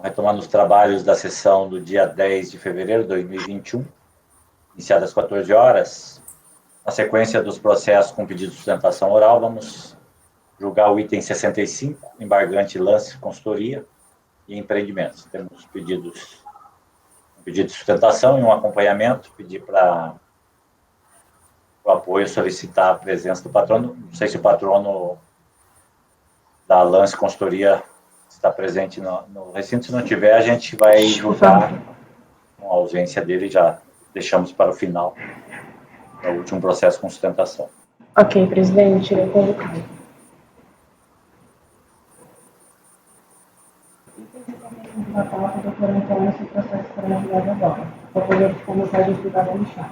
Retomando os trabalhos da sessão do dia 10 de fevereiro de 2021, iniciadas às 14 horas. Na sequência dos processos com pedido de sustentação oral, vamos julgar o item 65, embargante, lance, consultoria e empreendimentos. Temos pedidos, um pedido de sustentação e um acompanhamento, pedir para o apoio, solicitar a presença do patrono. Não sei se o patrono da lance, consultoria está presente no recinto. Se não tiver, a gente vai julgar com a ausência dele, já deixamos para o final, o último processo com sustentação. Ok, presidente, eu convocado. Na pauta, doutor Antônio, esse processo será julgado agora. Por favor, ficar mensagem privada no chat.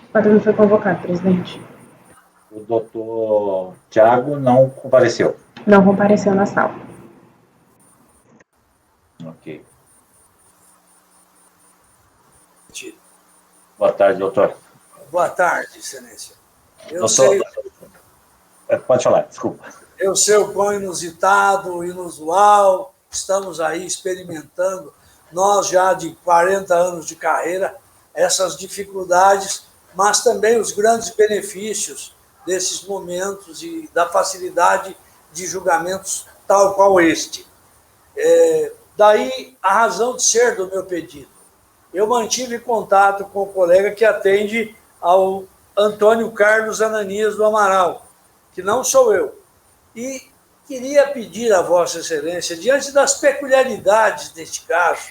O patrono foi convocado, presidente. O doutor Tiago não compareceu. Não compareceu na sala. Ok. Boa tarde, doutor. Boa tarde, excelência. Pode falar, desculpa. Eu sei o quão inusitado, inusual, estamos aí experimentando, nós já de 40 anos de carreira, essas dificuldades, mas também os grandes benefícios desses momentos e da facilidade de julgamentos tal qual este. Daí a razão de ser do meu pedido. Eu mantive contato com o colega que atende ao Antônio Carlos Ananias do Amaral, que não sou eu. E queria pedir a Vossa Excelência, diante das peculiaridades deste caso,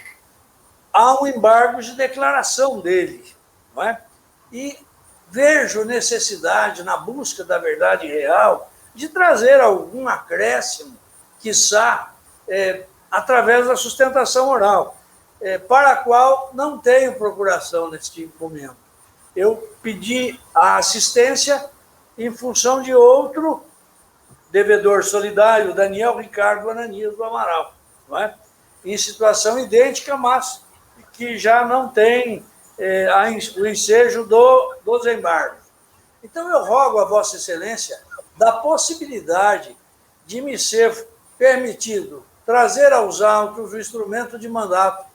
há um embargo de declaração dele, não é? E vejo necessidade, na busca da verdade real, de trazer algum acréscimo, quiçá, através da sustentação oral, para a qual não tenho procuração neste momento. Eu pedi a assistência em função de outro devedor solidário, Daniel Ricardo Ananias do Amaral, não é? Em situação idêntica, mas que já não tem o ensejo dos embargos. Então, eu rogo a Vossa Excelência da possibilidade de me ser permitido trazer aos autos o instrumento de mandato.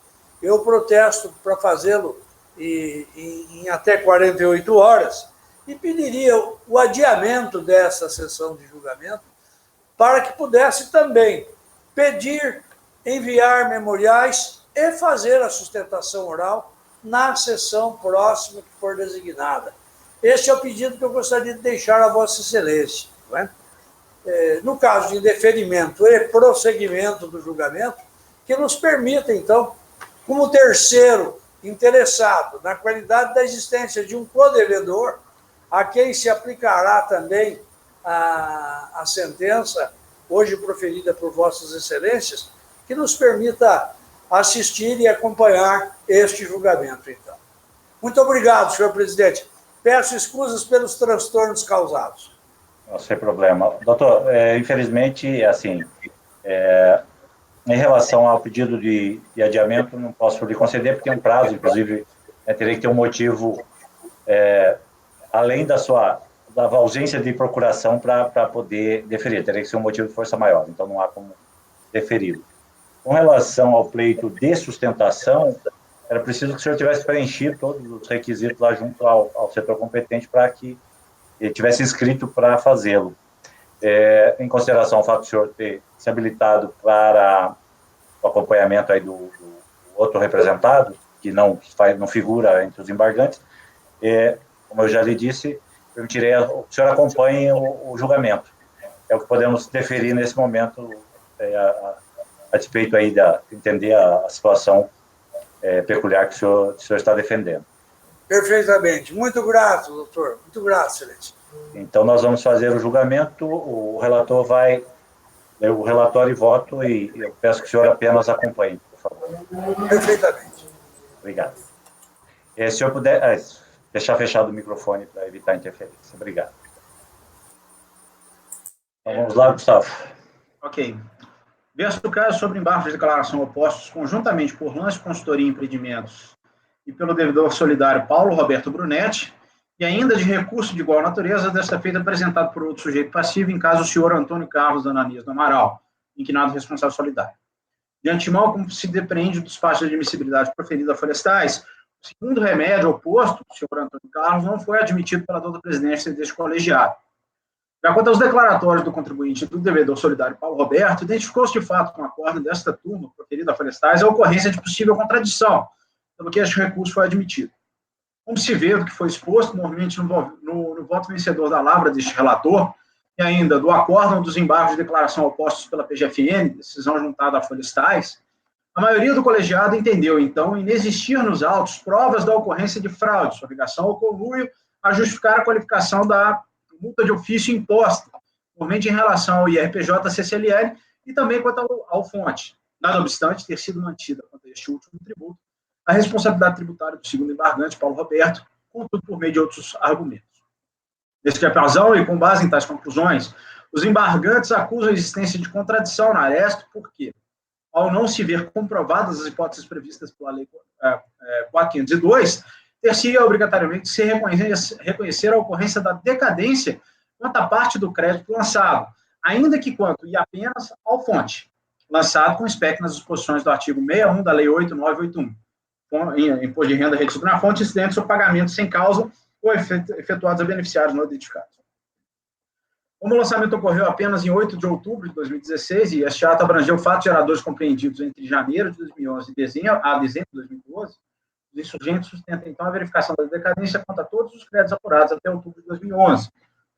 Eu protesto para fazê-lo em até 48 horas e pediria o adiamento dessa sessão de julgamento para que pudesse também pedir, enviar memoriais e fazer a sustentação oral na sessão próxima que for designada. Este é o pedido que eu gostaria de deixar a Vossa Excelência. Não é? No caso de indeferimento e prosseguimento do julgamento, que nos permita, então, como terceiro interessado na qualidade da existência de um codevedor, a quem se aplicará também a sentença, hoje proferida por Vossas Excelências, que nos permita assistir e acompanhar este julgamento, então. Muito obrigado, senhor presidente. Peço escusas pelos transtornos causados. Não, sem problema. Doutor, infelizmente, assim, em relação ao pedido de adiamento, não posso lhe conceder, porque tem um prazo, inclusive, teria que ter um motivo, além da ausência de procuração para poder deferir, teria que ser um motivo de força maior, então não há como deferir. Com relação ao pleito de sustentação, era preciso que o senhor tivesse preenchido todos os requisitos lá junto ao setor competente para que ele tivesse inscrito para fazê-lo. Em consideração ao fato do senhor ter se habilitado para o acompanhamento aí do outro representado, que não figura entre os embargantes, como eu já lhe disse, permitirei que o senhor acompanhe o julgamento. É o que podemos deferir nesse momento, a despeito aí de entender a situação peculiar que o senhor está defendendo. Perfeitamente. Muito grato, doutor. Muito grato, excelência. Então, nós vamos fazer o julgamento, o relator vai ler o relatório e voto, e eu peço que o senhor apenas acompanhe, por favor. Perfeitamente. Obrigado. Se o senhor puder deixar fechado o microfone para evitar interferência. Obrigado. Então, vamos lá, Gustavo. Ok. Verso do caso sobre embargos de declaração opostos conjuntamente por Lance Consultoria e Empreendimentos e pelo devedor solidário Paulo Roberto Brunetti, e ainda de recurso de igual natureza, desta feita apresentado por outro sujeito passivo, em caso o senhor Antônio Carlos Ananias do Amaral, inquilino responsável solidário. De antemão, como se depreende do despacho de admissibilidade proferido a folhas tais, o segundo remédio oposto, do senhor Antônio Carlos, não foi admitido pela doutora presidência deste colegiado. Já quanto aos declaratórios do contribuinte e do devedor solidário Paulo Roberto, identificou-se de fato com a acórdão desta turma, proferida a folhas tais, a ocorrência de possível contradição, pelo que este recurso foi admitido. Como se vê do que foi exposto, normalmente no voto vencedor da lavra deste relator, e ainda do acórdão dos embargos de declaração opostos pela PGFN, decisão juntada a folhas tais, a maioria do colegiado entendeu, então, inexistir nos autos provas da ocorrência de fraude, obrigação ou conluio a justificar a qualificação da multa de ofício imposta, normalmente em relação ao IRPJ-CCLL e também quanto ao fonte, nada obstante ter sido mantida quanto a este último tributo a responsabilidade tributária do segundo embargante, Paulo Roberto, contudo por meio de outros argumentos. Neste razão, e com base em tais conclusões, os embargantes acusam a existência de contradição na aresto, porque, ao não se ver comprovadas as hipóteses previstas pela Lei 4.502, ter-se-ia obrigatoriamente se reconhecer a ocorrência da decadência quanto à parte do crédito lançado, ainda que quanto e apenas ao fonte, lançado com espécie nas disposições do artigo 61 da Lei 8.981, imposto de renda retido na fonte, incidentes ou pagamentos sem causa ou efetuados a beneficiários não identificados. Como o lançamento ocorreu apenas em 8 de outubro de 2016, e este ato abrangeu fatos geradores compreendidos entre janeiro de 2011 a dezembro de 2012, os insurgentes sustentam, então, a verificação da decadência quanto a todos os créditos apurados até outubro de 2011,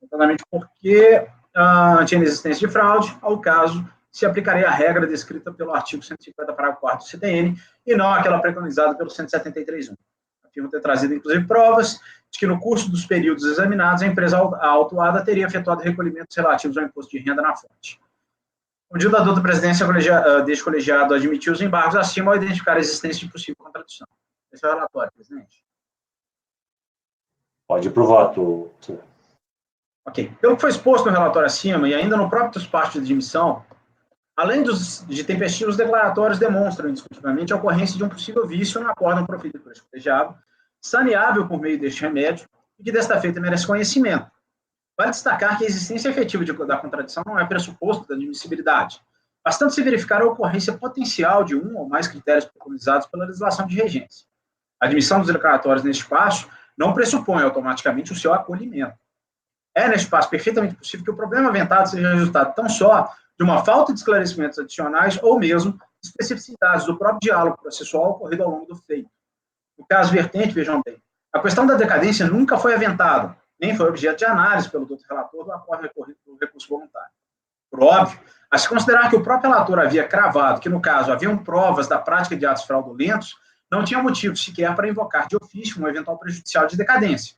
notadamente porque, ante a inexistência de fraude, ao caso, se aplicaria a regra descrita pelo artigo 150, parágrafo 4º do CTN, e não aquela preconizada pelo 173.1. Afirmo ter trazido, inclusive, provas de que, no curso dos períodos examinados, a empresa autuada teria efetuado recolhimentos relativos ao imposto de renda na fonte. O legislador da presidência deste colegiado admitiu os embargos acima ao identificar a existência de possível contradição. Esse é o relatório, presidente. Pode ir para o voto. Ok. Pelo que foi exposto no relatório acima, e ainda no próprio despacho de admissão, além de tempestivos declaratórios, demonstram indiscutivelmente a ocorrência de um possível vício no acórdão proferido por este colegiado, saneável por meio deste remédio, e que desta feita merece conhecimento. Vale destacar que a existência efetiva da contradição não é pressuposto da admissibilidade, bastando se verificar a ocorrência potencial de um ou mais critérios preconizados pela legislação de regência. A admissão dos declaratórios neste passo não pressupõe automaticamente o seu acolhimento. É, neste passo, perfeitamente possível que o problema aventado seja resultado tão só de uma falta de esclarecimentos adicionais ou mesmo especificidades do próprio diálogo processual ocorrido ao longo do feito. No caso vertente, vejam bem, a questão da decadência nunca foi aventada, nem foi objeto de análise pelo doutor relator do acordo recorrido pelo recurso voluntário. Por óbvio, a se considerar que o próprio relator havia cravado que, no caso, haviam provas da prática de atos fraudulentos, não tinha motivo sequer para invocar de ofício um eventual prejudicial de decadência.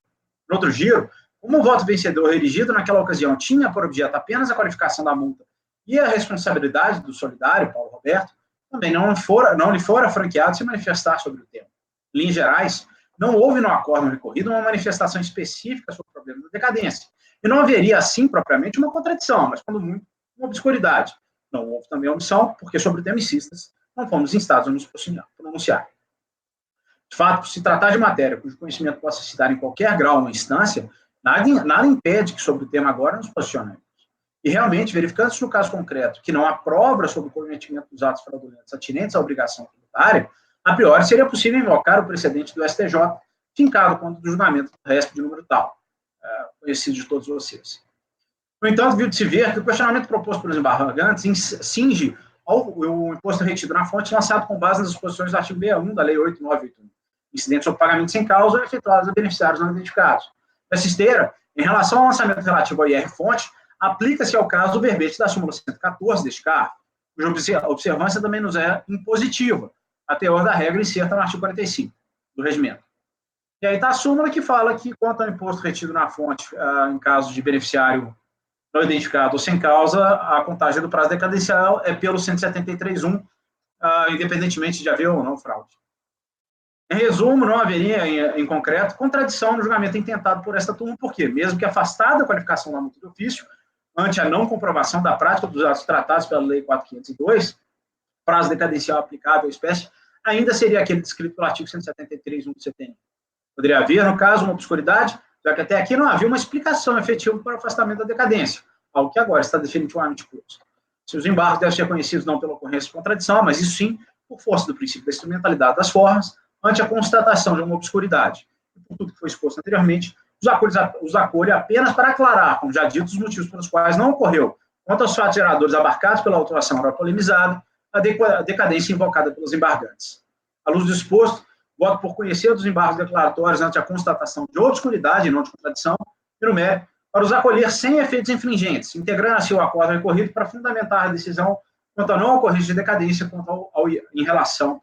No outro giro, como o voto vencedor erigido naquela ocasião tinha por objeto apenas a qualificação da multa e a responsabilidade do solidário, Paulo Roberto, também não lhe fora franqueado se manifestar sobre o tema. Em linhas gerais, não houve no acórdão recorrido uma manifestação específica sobre o problema da decadência, e não haveria, assim, propriamente, uma contradição, mas, quando muito, uma obscuridade. Não houve também omissão, porque sobre o tema insistas, não fomos instados a nos pronunciar. De fato, por se tratar de matéria cujo conhecimento possa se dar em qualquer grau ou instância, nada impede que sobre o tema agora nos posicionemos. E, realmente, verificando-se no caso concreto que não há prova sobre o cometimento dos atos fraudulentos atinentes à obrigação tributária, a priori seria possível invocar o precedente do STJ, fincado quanto do julgamento do RESP de número tal, conhecido de todos vocês. No entanto, viu de se ver que o questionamento proposto pelos embargantes cinge o imposto retido na fonte lançado com base nas disposições do artigo 61 da Lei 8.981, incidentes sobre pagamento sem causa ou efetuados a beneficiários não identificados. Nessa esteira, em relação ao lançamento relativo ao IR-fonte, aplica-se ao caso o verbete da súmula 114 deste CARF, cuja observância também nos é impositiva, a teor da regra incerta no artigo 45 do regimento. E aí está a súmula que fala que, quanto ao imposto retido na fonte, em caso de beneficiário não identificado ou sem causa, a contagem do prazo decadencial é pelo 173.1, independentemente de haver ou não fraude. Em resumo, não haveria, em concreto, contradição no julgamento intentado por esta turma, porque, mesmo que afastada a qualificação da multa de ofício, ante a não comprovação da prática dos atos tratados pela Lei 4.502, prazo decadencial aplicável à espécie, ainda seria aquele descrito pelo artigo 173.1 do CTN. Poderia haver, no caso, uma obscuridade, já que até aqui não havia uma explicação efetiva para o afastamento da decadência, algo que agora está definitivamente posto. Se os embargos devem ser conhecidos não pela ocorrência de contradição, mas isso sim por força do princípio da instrumentalidade das formas, ante a constatação de uma obscuridade. E por tudo que foi exposto anteriormente, os acolhe apenas para aclarar, como já dito, os motivos pelos quais não ocorreu, quanto aos fatos geradores abarcados pela autuação ora polemizada, a decadência invocada pelos embargantes. À luz do exposto, voto por conhecer dos embargos declaratórios ante a constatação de obscuridade e não de contradição, e no mérito, para os acolher sem efeitos infringentes, integrando assim o acordo recorrido para fundamentar a decisão quanto à não ocorrência de decadência em relação,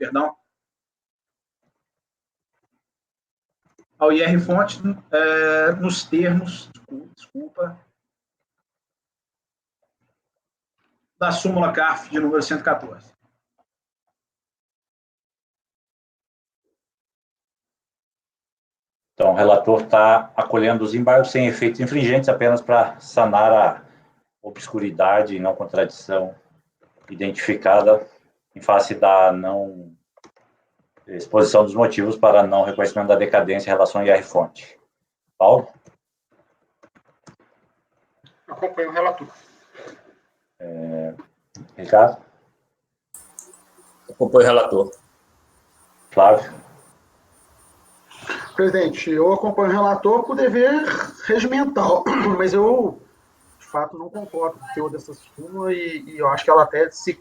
ao IR-fonte nos termos, da súmula CARF de número 114. Então, o relator está acolhendo os embargos sem efeitos infringentes apenas para sanar a obscuridade e não contradição identificada em face da não exposição dos motivos para não reconhecimento da decadência em relação ao IR-fonte. Paulo? Acompanho o relator. Ricardo? Acompanho o relator. Flávio? Presidente, eu acompanho o relator por dever regimental, mas eu, de fato, não concordo com o teor dessa súmula e eu acho que ela até se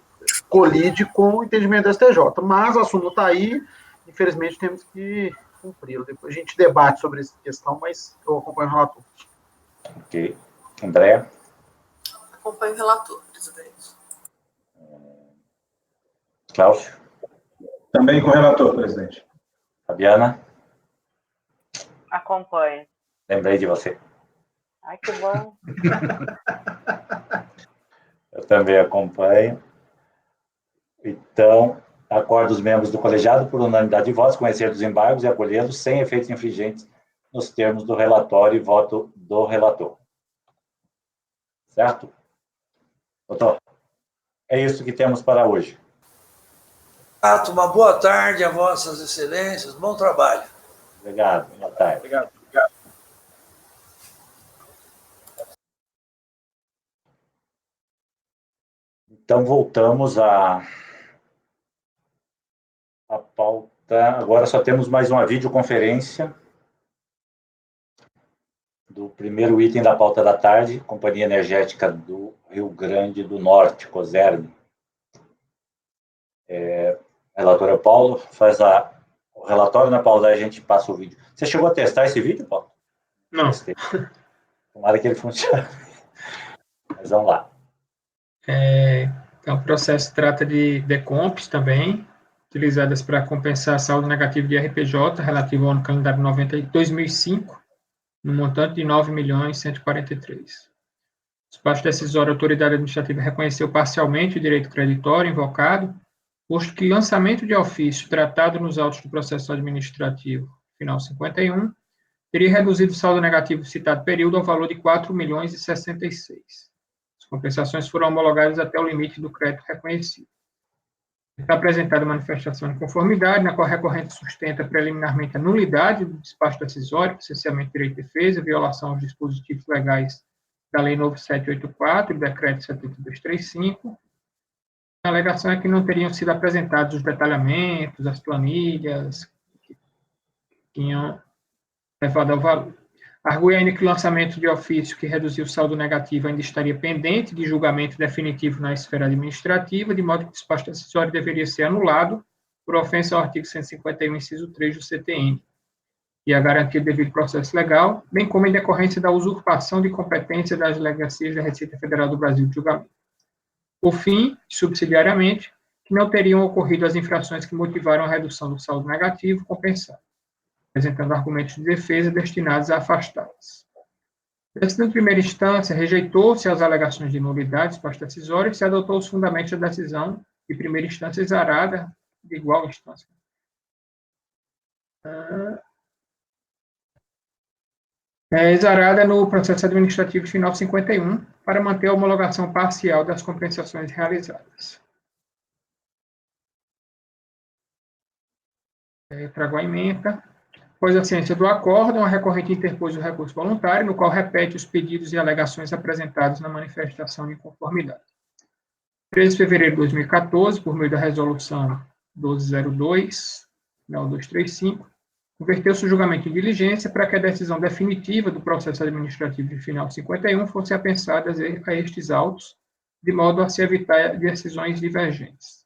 colide com o entendimento da STJ. Mas a súmula está aí, infelizmente temos que cumpri-la. Depois a gente debate sobre essa questão, mas eu acompanho o relator. Ok. Andréa? Acompanho o relator, presidente. Cláudio? Também com o relator, presidente. Fabiana? Acompanho. Lembrei de você. Ai, que bom. Eu também acompanho. Então, acordo os membros do colegiado por unanimidade de votos conhecer dos embargos e acolhê-los sem efeitos infringentes nos termos do relatório e voto do relator. Certo? Doutor, é isso que temos para hoje. Uma boa tarde a vossas excelências, bom trabalho. Obrigado, boa tarde. Obrigado. Então, voltamos à pauta. Agora só temos mais uma videoconferência do primeiro item da pauta da tarde, Companhia Energética do Rio Grande do Norte, COSERN. Relatora Paulo faz o relatório, né, Paulo? Daí a gente passa o vídeo. Você chegou a testar esse vídeo, Paulo? Não. Tomara que ele funcione. Mas vamos lá. Então, o processo trata de decomps também, utilizadas para compensar saldo negativo de RPJ relativo ao ano calendário 2005, no montante de R$ 9.143.000. Despacho decisório, a autoridade administrativa reconheceu parcialmente o direito creditório invocado, posto que lançamento de ofício tratado nos autos do processo administrativo final 51 teria reduzido o saldo negativo citado período ao valor de R$ 4.066.000. As compensações foram homologadas até o limite do crédito reconhecido. Está apresentada a manifestação de conformidade, na qual a recorrente sustenta preliminarmente a nulidade do despacho decisório, essencialmente direito de defesa, violação aos dispositivos legais da Lei 9784 e do Decreto 7235. A alegação é que não teriam sido apresentados os detalhamentos, as planilhas que tinham levado ao valor. Argui ainda que o lançamento de ofício que reduziu o saldo negativo ainda estaria pendente de julgamento definitivo na esfera administrativa, de modo que o despacho decisório deveria ser anulado por ofensa ao artigo 151, inciso 3 do CTN, e a garantia do devido processo legal, bem como em decorrência da usurpação de competência das delegacias da Receita Federal do Brasil de julgamento. Por fim, subsidiariamente, que não teriam ocorrido as infrações que motivaram a redução do saldo negativo compensado, apresentando argumentos de defesa destinados a afastá-las. Decidindo em primeira instância, rejeitou-se as alegações de nulidade do despacho decisório e se adotou os fundamentos da decisão de primeira instância exarada de igual instância. Exarada no processo administrativo final 51, para manter a homologação parcial das compensações realizadas. Trago a ementa. Após a ciência do acórdão, a recorrente interpôs o recurso voluntário, no qual repete os pedidos e alegações apresentados na manifestação de inconformidade. 13 de fevereiro de 2014, por meio da resolução 1202, final 235, converteu-se o julgamento em diligência para que a decisão definitiva do processo administrativo de final 51 fosse apensada a estes autos, de modo a se evitar decisões divergentes.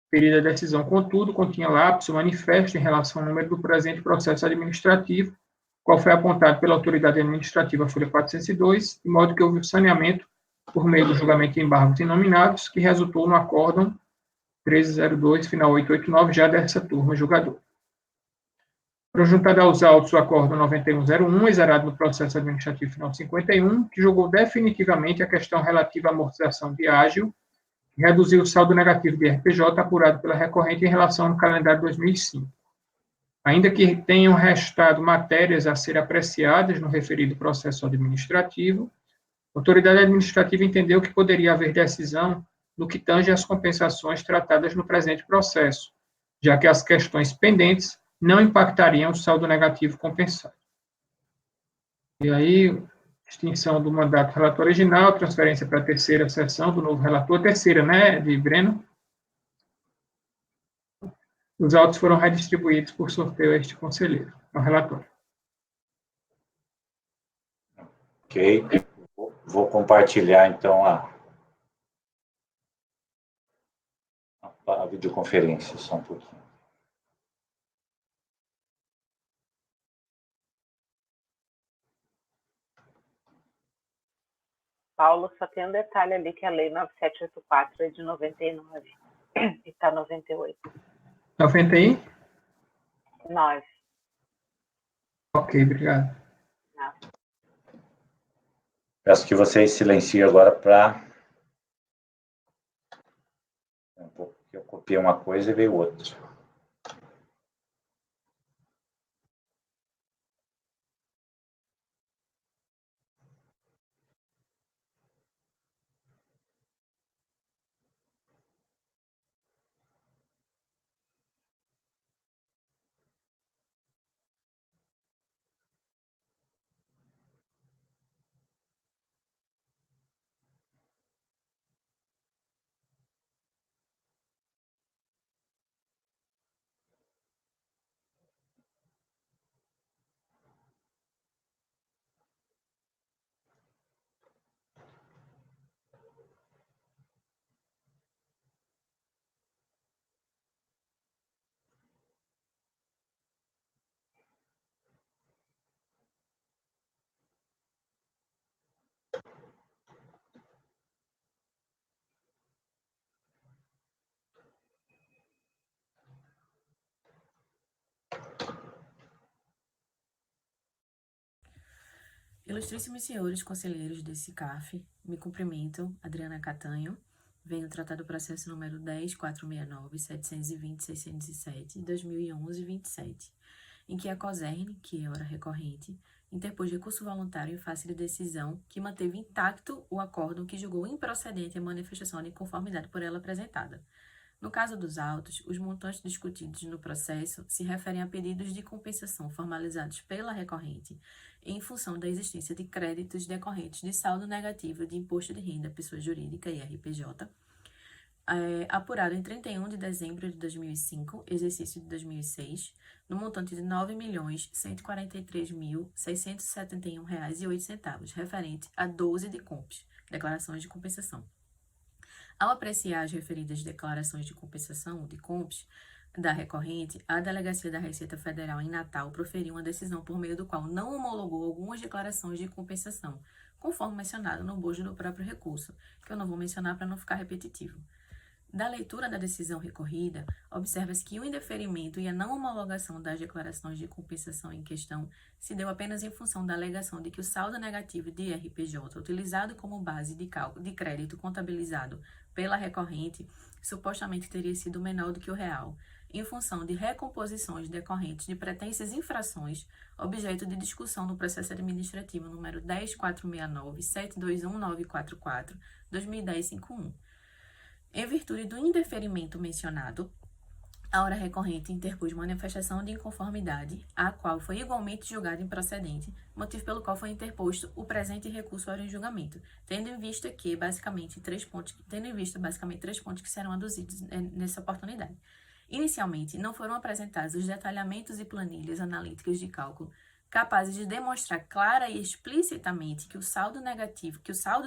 Referida a decisão, contudo, continha lapso manifesto em relação ao número do presente processo administrativo, qual foi apontado pela autoridade administrativa folha 402, de modo que houve o saneamento por meio do julgamento em embargos inominados, que resultou no acórdão 1302, final 889, já dessa turma julgadora. Foram juntados aos autos o acórdão 9101, exarado no processo administrativo final 51, que julgou definitivamente a questão relativa à amortização de ágil, e reduziu o saldo negativo de RPJ apurado pela recorrente em relação ao calendário 2005. Ainda que tenham restado matérias a ser apreciadas no referido processo administrativo, a autoridade administrativa entendeu que poderia haver decisão no que tange às compensações tratadas no presente processo, já que as questões pendentes não impactariam o saldo negativo compensado. E aí, extinção do mandato do relator original, transferência para a terceira sessão do novo relator, terceira, né, de Breno. Os autos foram redistribuídos por sorteio a este conselheiro, ao relatório. Ok. Vou compartilhar, então, a videoconferência, só um pouquinho. Paulo, só tem um detalhe ali que a lei 9784 é de 99 e está 98. 91? 9. Ok, obrigado. Não. Peço que vocês silenciem agora para... Eu copiei uma coisa e veio outra. Ilustríssimos senhores conselheiros desse CAF, me cumprimento, Adriana Catanho, venho tratar do processo número 10.469.720.607, 2011-27, em que a COSERN, que é hora recorrente, interpôs recurso voluntário em face de decisão que manteve intacto o acórdão que julgou improcedente a manifestação de inconformidade por ela apresentada. No caso dos autos, os montantes discutidos no processo se referem a pedidos de compensação formalizados pela recorrente em função da existência de créditos decorrentes de saldo negativo de imposto de renda pessoa jurídica e RPJ, apurado em 31 de dezembro de 2005, exercício de 2006, no montante de R$ 9.143.671,08, referente a 12 de COMPs, declarações de compensação. Ao apreciar as referidas declarações de compensação de COMPs da recorrente, a Delegacia da Receita Federal em Natal proferiu uma decisão por meio do qual não homologou algumas declarações de compensação, conforme mencionado no bojo do próprio recurso, que eu não vou mencionar para não ficar repetitivo. Da leitura da decisão recorrida, observa-se que o indeferimento e a não homologação das declarações de compensação em questão se deu apenas em função da alegação de que o saldo negativo de RPJ, utilizado como base de cálculo de crédito contabilizado pela recorrente, supostamente teria sido menor do que o real, em função de recomposições decorrentes de pretensas infrações, objeto de discussão no processo administrativo número 10.469.721.944, 2010-51. Em virtude do indeferimento mencionado, a hora recorrente interpôs manifestação de inconformidade, a qual foi igualmente julgada improcedente, motivo pelo qual foi interposto o presente recurso ao julgamento, tendo em vista basicamente três pontos que serão aduzidos nessa oportunidade. Inicialmente, não foram apresentados os detalhamentos e planilhas analíticas de cálculo capazes de demonstrar clara e explicitamente que o saldo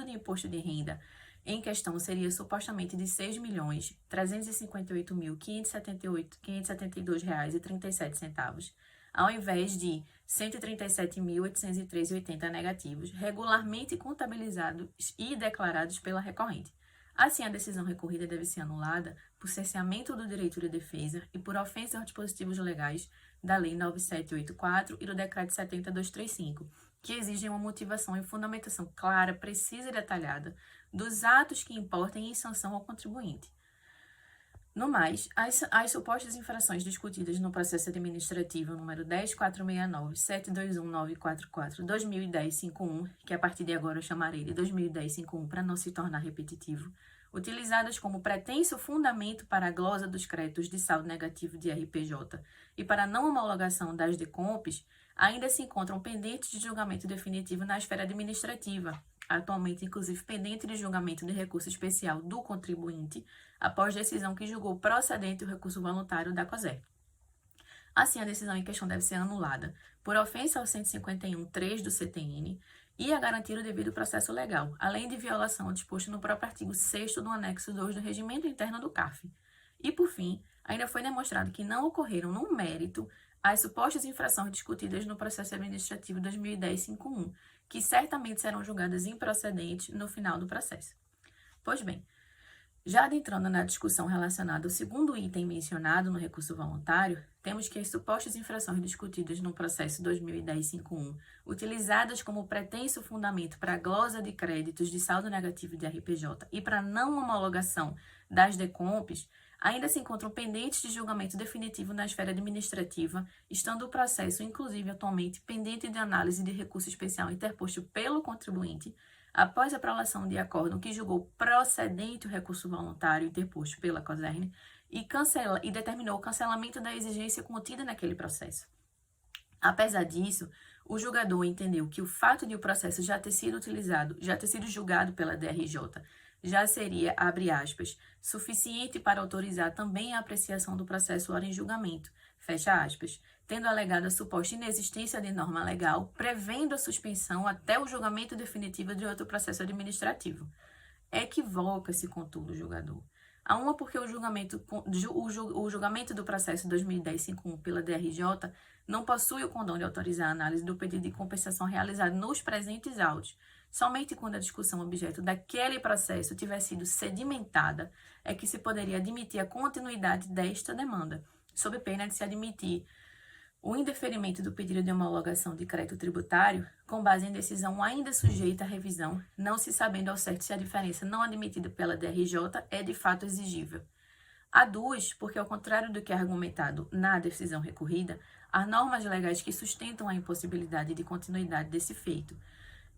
de imposto de renda em questão seria supostamente de R$ 6.358.572,37, ao invés de R$ 137.803,80 negativos, regularmente contabilizados e declarados pela recorrente. Assim, a decisão recorrida deve ser anulada por cerceamento do direito de defesa e por ofensa aos dispositivos legais da Lei 9784 e do Decreto 70235, que exigem uma motivação e fundamentação clara, precisa e detalhada dos atos que importem em sanção ao contribuinte. No mais, as supostas infrações discutidas no processo administrativo número 10.469.721.944/2010-51, que a partir de agora eu chamarei de 2010-51 para não se tornar repetitivo, utilizadas como pretenso fundamento para a glosa dos créditos de saldo negativo de RPJ e para a não homologação das DECOMPs, ainda se encontram pendentes de julgamento definitivo na esfera administrativa, atualmente inclusive pendente de julgamento de recurso especial do contribuinte, após decisão que julgou procedente o recurso voluntário da COSER. Assim, a decisão em questão deve ser anulada por ofensa ao 151.3 do CTN e a garantir o devido processo legal, além de violação ao disposto no próprio artigo 6º do anexo 2 do Regimento Interno do CARF. E, por fim, ainda foi demonstrado que não ocorreram no mérito as supostas infrações discutidas no processo administrativo 2010-51, que certamente serão julgadas improcedentes no final do processo. Pois bem, já adentrando na discussão relacionada ao segundo item mencionado no recurso voluntário, temos que as supostas infrações discutidas no processo 2010-51, utilizadas como pretenso fundamento para a glosa de créditos de saldo negativo de RPJ e para não homologação das DECOMPs, ainda se encontram pendentes de julgamento definitivo na esfera administrativa, estando o processo, inclusive atualmente, pendente de análise de recurso especial interposto pelo contribuinte, após a aprovação de acórdão que julgou procedente o recurso voluntário interposto pela COSERN e determinou o cancelamento da exigência contida naquele processo. Apesar disso, o julgador entendeu que o fato de o processo já ter sido julgado pela DRJ, já seria, abre aspas, suficiente para autorizar também a apreciação do processo ora em julgamento, fecha aspas, tendo alegado a suposta inexistência de norma legal, prevendo a suspensão até o julgamento definitivo de outro processo administrativo. Equivoca-se, contudo, o julgador. A uma, porque o julgamento do processo 2010-51 pela DRJ não possui o condão de autorizar a análise do pedido de compensação realizado nos presentes autos. Somente quando a discussão objeto daquele processo tiver sido sedimentada é que se poderia admitir a continuidade desta demanda, sob pena de se admitir o indeferimento do pedido de homologação de crédito tributário com base em decisão ainda sujeita à revisão, não se sabendo ao certo se a diferença não admitida pela DRJ é de fato exigível. Há duas, porque ao contrário do que é argumentado na decisão recorrida, há normas legais que sustentam a impossibilidade de continuidade desse feito,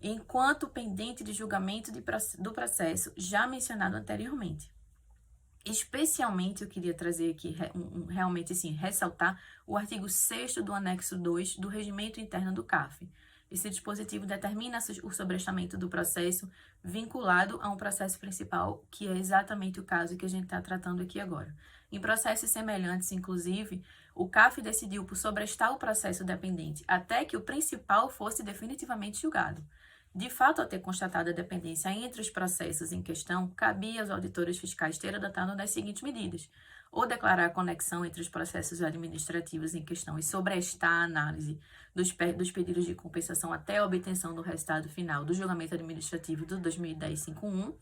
enquanto pendente de julgamento do processo já mencionado anteriormente. Especialmente, eu queria trazer aqui, realmente, sim, ressaltar o artigo 6º do anexo 2 do Regimento Interno do CARF. Esse dispositivo determina o sobrestamento do processo vinculado a um processo principal, que é exatamente o caso que a gente está tratando aqui agora. Em processos semelhantes, inclusive, o CARF decidiu por sobrestar o processo dependente até que o principal fosse definitivamente julgado. De fato, ao ter constatado a dependência entre os processos em questão, cabia aos auditores fiscais ter adotado das seguintes medidas: ou declarar a conexão entre os processos administrativos em questão e sobrestar a análise dos pedidos de compensação até a obtenção do resultado final do julgamento administrativo do 2010-51,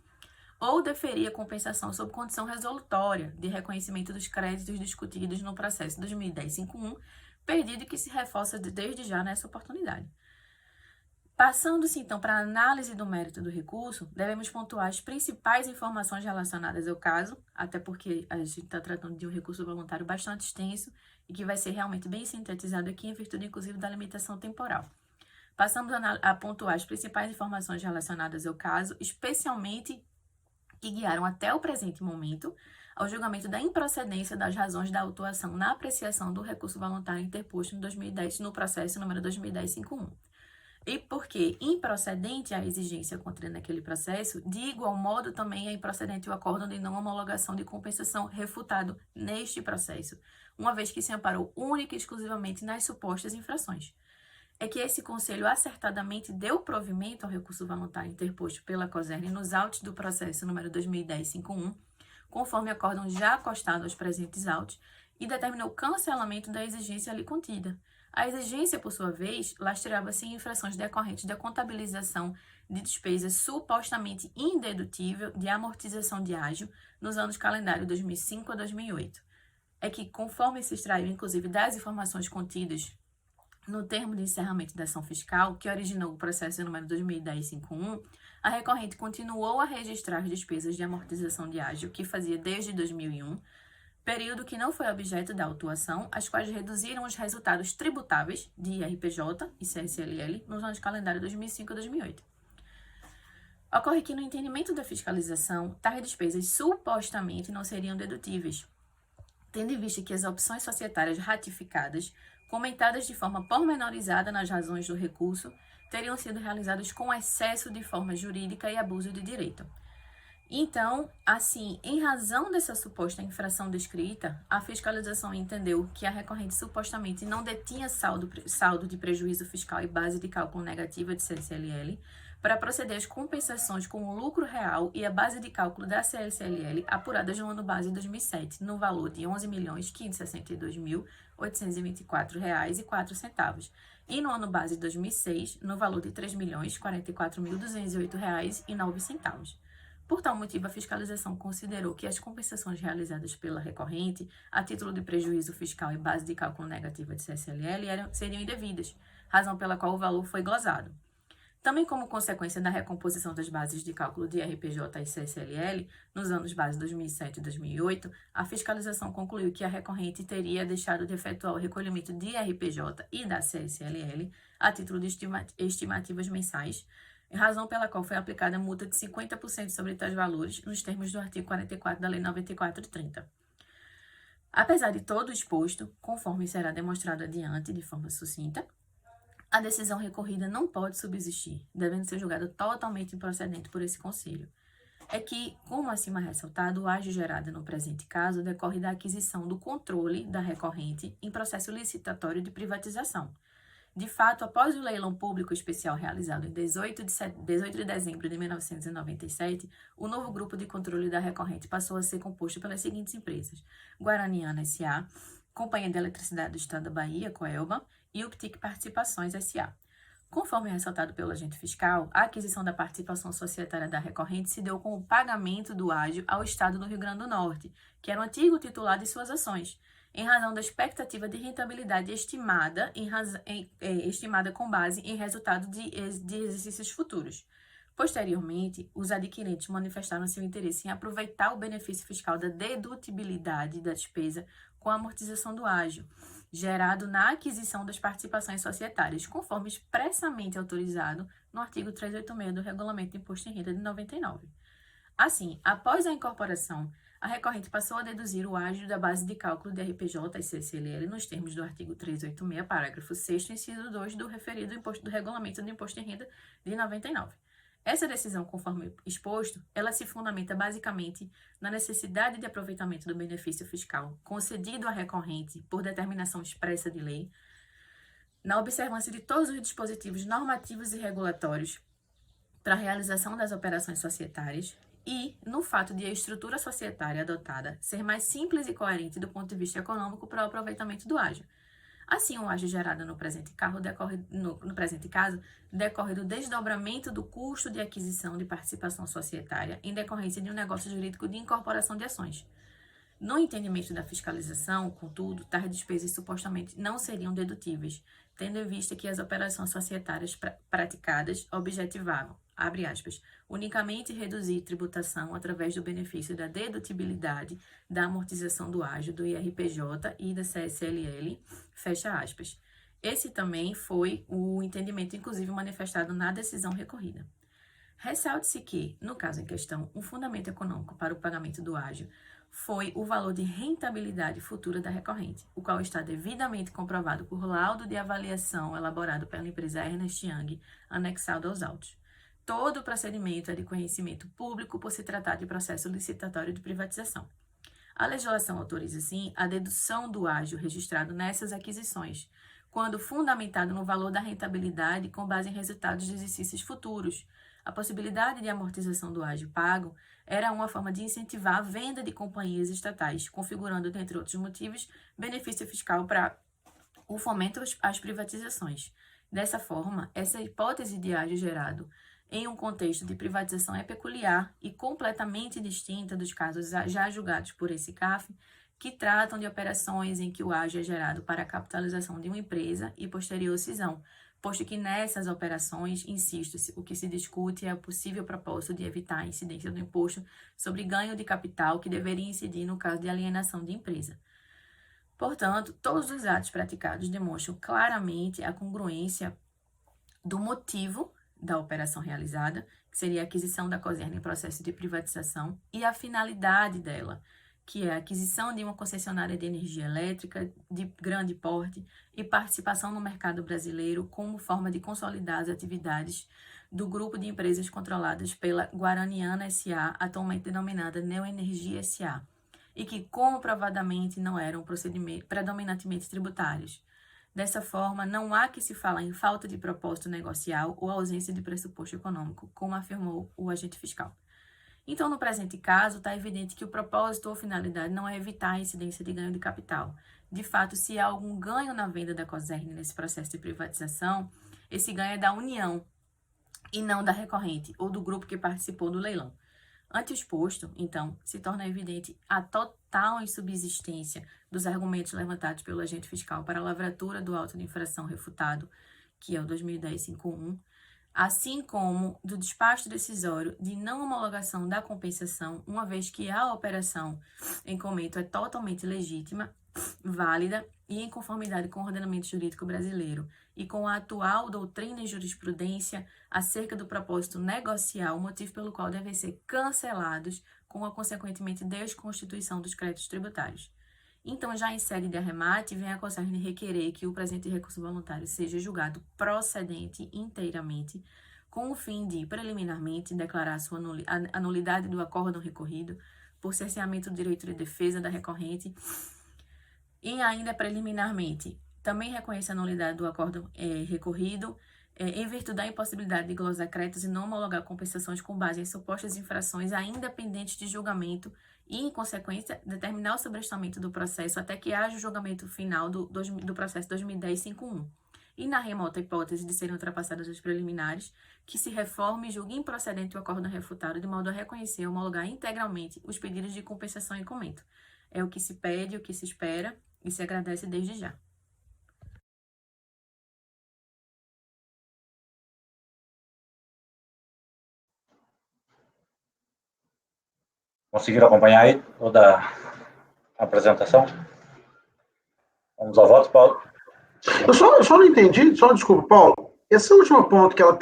ou deferir a compensação sob condição resolutória de reconhecimento dos créditos discutidos no processo 2010-51, pedido que se reforça desde já nessa oportunidade. Passando-se, então, para a análise do mérito do recurso, devemos pontuar as principais informações relacionadas ao caso, até porque a gente está tratando de um recurso voluntário bastante extenso e que vai ser realmente bem sintetizado aqui, em virtude, inclusive, da limitação temporal. Passamos a pontuar as principais informações relacionadas ao caso, especialmente que guiaram até o presente momento ao julgamento da improcedência das razões da autuação na apreciação do recurso voluntário interposto em 2010 no processo número 2010-51. E porque improcedente a exigência contida naquele processo, de igual modo também é improcedente o acórdão de não homologação de compensação refutado neste processo, uma vez que se amparou única e exclusivamente nas supostas infrações. É que esse Conselho acertadamente deu provimento ao recurso voluntário interposto pela COSERN nos autos do processo número 2010-51, conforme acórdão já acostado aos presentes autos, e determinou o cancelamento da exigência ali contida. A exigência, por sua vez, lastreava-se em infrações decorrentes da contabilização de despesas supostamente indedutível de amortização de ágio nos anos calendário 2005 a 2008. É que, conforme se extraiu, inclusive, das informações contidas no termo de encerramento da ação fiscal, que originou o processo número 2010-51, a recorrente continuou a registrar as despesas de amortização de ágio que fazia desde 2001, período que não foi objeto da autuação, as quais reduziram os resultados tributáveis de IRPJ e CSLL nos anos calendário 2005 e 2008. Ocorre que, no entendimento da fiscalização, tais despesas supostamente não seriam dedutíveis, tendo em vista que as opções societárias ratificadas, comentadas de forma pormenorizada nas razões do recurso, teriam sido realizadas com excesso de forma jurídica e abuso de direito. Então, assim, em razão dessa suposta infração descrita, a fiscalização entendeu que a recorrente supostamente não detinha saldo de prejuízo fiscal e base de cálculo negativa de CSLL para proceder às compensações com o lucro real e a base de cálculo da CSLL apuradas no ano base 2007, no valor de R$ 11.562.824,04, e no ano base 2006, no valor de R$ 3.044.208,09. Por tal motivo, a fiscalização considerou que as compensações realizadas pela recorrente, a título de prejuízo fiscal e base de cálculo negativa de CSLL, seriam indevidas, razão pela qual o valor foi glosado. Também como consequência da recomposição das bases de cálculo de IRPJ e CSLL, nos anos base 2007 e 2008, a fiscalização concluiu que a recorrente teria deixado de efetuar o recolhimento de IRPJ e da CSLL, a título de estimativas mensais, razão pela qual foi aplicada multa de 50% sobre tais valores, nos termos do artigo 44 da Lei 94/30. Apesar de todo o exposto, conforme será demonstrado adiante de forma sucinta, a decisão recorrida não pode subsistir, devendo ser julgada totalmente improcedente por esse Conselho. É que, como acima ressaltado, o ágio gerado no presente caso decorre da aquisição do controle da recorrente em processo licitatório de privatização. De fato, após o leilão público especial realizado em 18 de dezembro de 1997, o novo grupo de controle da recorrente passou a ser composto pelas seguintes empresas: Guaraniana S.A., Companhia de Eletricidade do Estado da Bahia, Coelba, e Uptic Participações S.A. Conforme ressaltado pelo agente fiscal, a aquisição da participação societária da recorrente se deu com o pagamento do ágio ao Estado do Rio Grande do Norte, que era o antigo titular de suas ações, em razão da expectativa de rentabilidade estimada com base em resultado de exercícios futuros. Posteriormente, os adquirentes manifestaram seu interesse em aproveitar o benefício fiscal da dedutibilidade da despesa com a amortização do ágio, gerado na aquisição das participações societárias, conforme expressamente autorizado no artigo 386 do Regulamento de Imposto em Renda de 99. Assim, após a incorporação, a recorrente passou a deduzir o ágio da base de cálculo de RPJ e CSLL nos termos do artigo 386, parágrafo 6º, inciso 2 do referido do Regulamento de Imposto em Renda de 99. Essa decisão, conforme exposto, ela se fundamenta basicamente na necessidade de aproveitamento do benefício fiscal concedido à recorrente por determinação expressa de lei, na observância de todos os dispositivos normativos e regulatórios para a realização das operações societárias e no fato de a estrutura societária adotada ser mais simples e coerente do ponto de vista econômico para o aproveitamento do ágio. Assim, o ágio gerado no presente caso decorre do desdobramento do custo de aquisição de participação societária em decorrência de um negócio jurídico de incorporação de ações. No entendimento da fiscalização, contudo, tais despesas supostamente não seriam dedutíveis, tendo em vista que as operações societárias praticadas objetivavam, abre aspas, unicamente reduzir tributação através do benefício da dedutibilidade da amortização do ágio do IRPJ e da CSLL, fecha aspas. Esse também foi o entendimento, inclusive, manifestado na decisão recorrida. Ressalte-se que, no caso em questão, um fundamento econômico para o pagamento do ágio foi o valor de rentabilidade futura da recorrente, o qual está devidamente comprovado por laudo de avaliação elaborado pela empresa Ernst Young, anexado aos autos. Todo o procedimento é de conhecimento público por se tratar de processo licitatório de privatização. A legislação autoriza, sim, a dedução do ágio registrado nessas aquisições, quando fundamentado no valor da rentabilidade com base em resultados de exercícios futuros. A possibilidade de amortização do ágio pago era uma forma de incentivar a venda de companhias estatais, configurando, dentre outros motivos, benefício fiscal para o fomento às privatizações. Dessa forma, essa hipótese de ágio gerado em um contexto de privatização é peculiar e completamente distinta dos casos já julgados por esse CAF, que tratam de operações em que o ágio é gerado para a capitalização de uma empresa e posterior cisão, posto que nessas operações, insisto, o que se discute é o possível propósito de evitar a incidência do imposto sobre ganho de capital que deveria incidir no caso de alienação de empresa. Portanto, todos os atos praticados demonstram claramente a congruência do motivo da operação realizada, que seria a aquisição da Coserna em processo de privatização, e a finalidade dela, que é a aquisição de uma concessionária de energia elétrica de grande porte e participação no mercado brasileiro como forma de consolidar as atividades do grupo de empresas controladas pela Guaraniana S.A., atualmente denominada Neoenergia S.A., e que comprovadamente não eram predominantemente tributários. Dessa forma, não há que se falar em falta de propósito negocial ou ausência de pressuposto econômico, como afirmou o agente fiscal. Então, no presente caso, está evidente que o propósito ou finalidade não é evitar a incidência de ganho de capital. De fato, se há algum ganho na venda da Coserna nesse processo de privatização, esse ganho é da União e não da recorrente ou do grupo que participou do leilão. Ante o exposto, então, se torna evidente a total insubsistência dos argumentos levantados pelo agente fiscal para a lavratura do auto de infração refutado, que é o 2010-51, assim como do despacho decisório de não homologação da compensação, uma vez que a operação em comento é totalmente legítima, válida e em conformidade com o ordenamento jurídico brasileiro e com a atual doutrina e jurisprudência acerca do propósito negocial, motivo pelo qual devem ser cancelados com a consequentemente desconstituição dos créditos tributários. Então, já em sede de arremate, vem a Coserna requerer que o presente recurso voluntário seja julgado procedente inteiramente, com o fim de, preliminarmente, declarar sua a nulidade do acórdão recorrido por cerceamento do direito de defesa da recorrente e ainda preliminarmente também reconhece a nulidade do acórdão recorrido em virtude da impossibilidade de glosar créditos e não homologar compensações com base em supostas infrações ainda pendentes de julgamento e, em consequência, determinar o sobrestamento do processo até que haja o julgamento final do processo 2010-51. E, na remota hipótese de serem ultrapassadas as preliminares, que se reforme e julgue improcedente o acórdão refutado de modo a reconhecer e homologar integralmente os pedidos de compensação e comento. É o que se pede, o que se espera e se agradece desde já. Conseguiram acompanhar aí toda a apresentação? Vamos ao voto, Paulo? Eu só não entendi, desculpa, Paulo. Esse último ponto que ela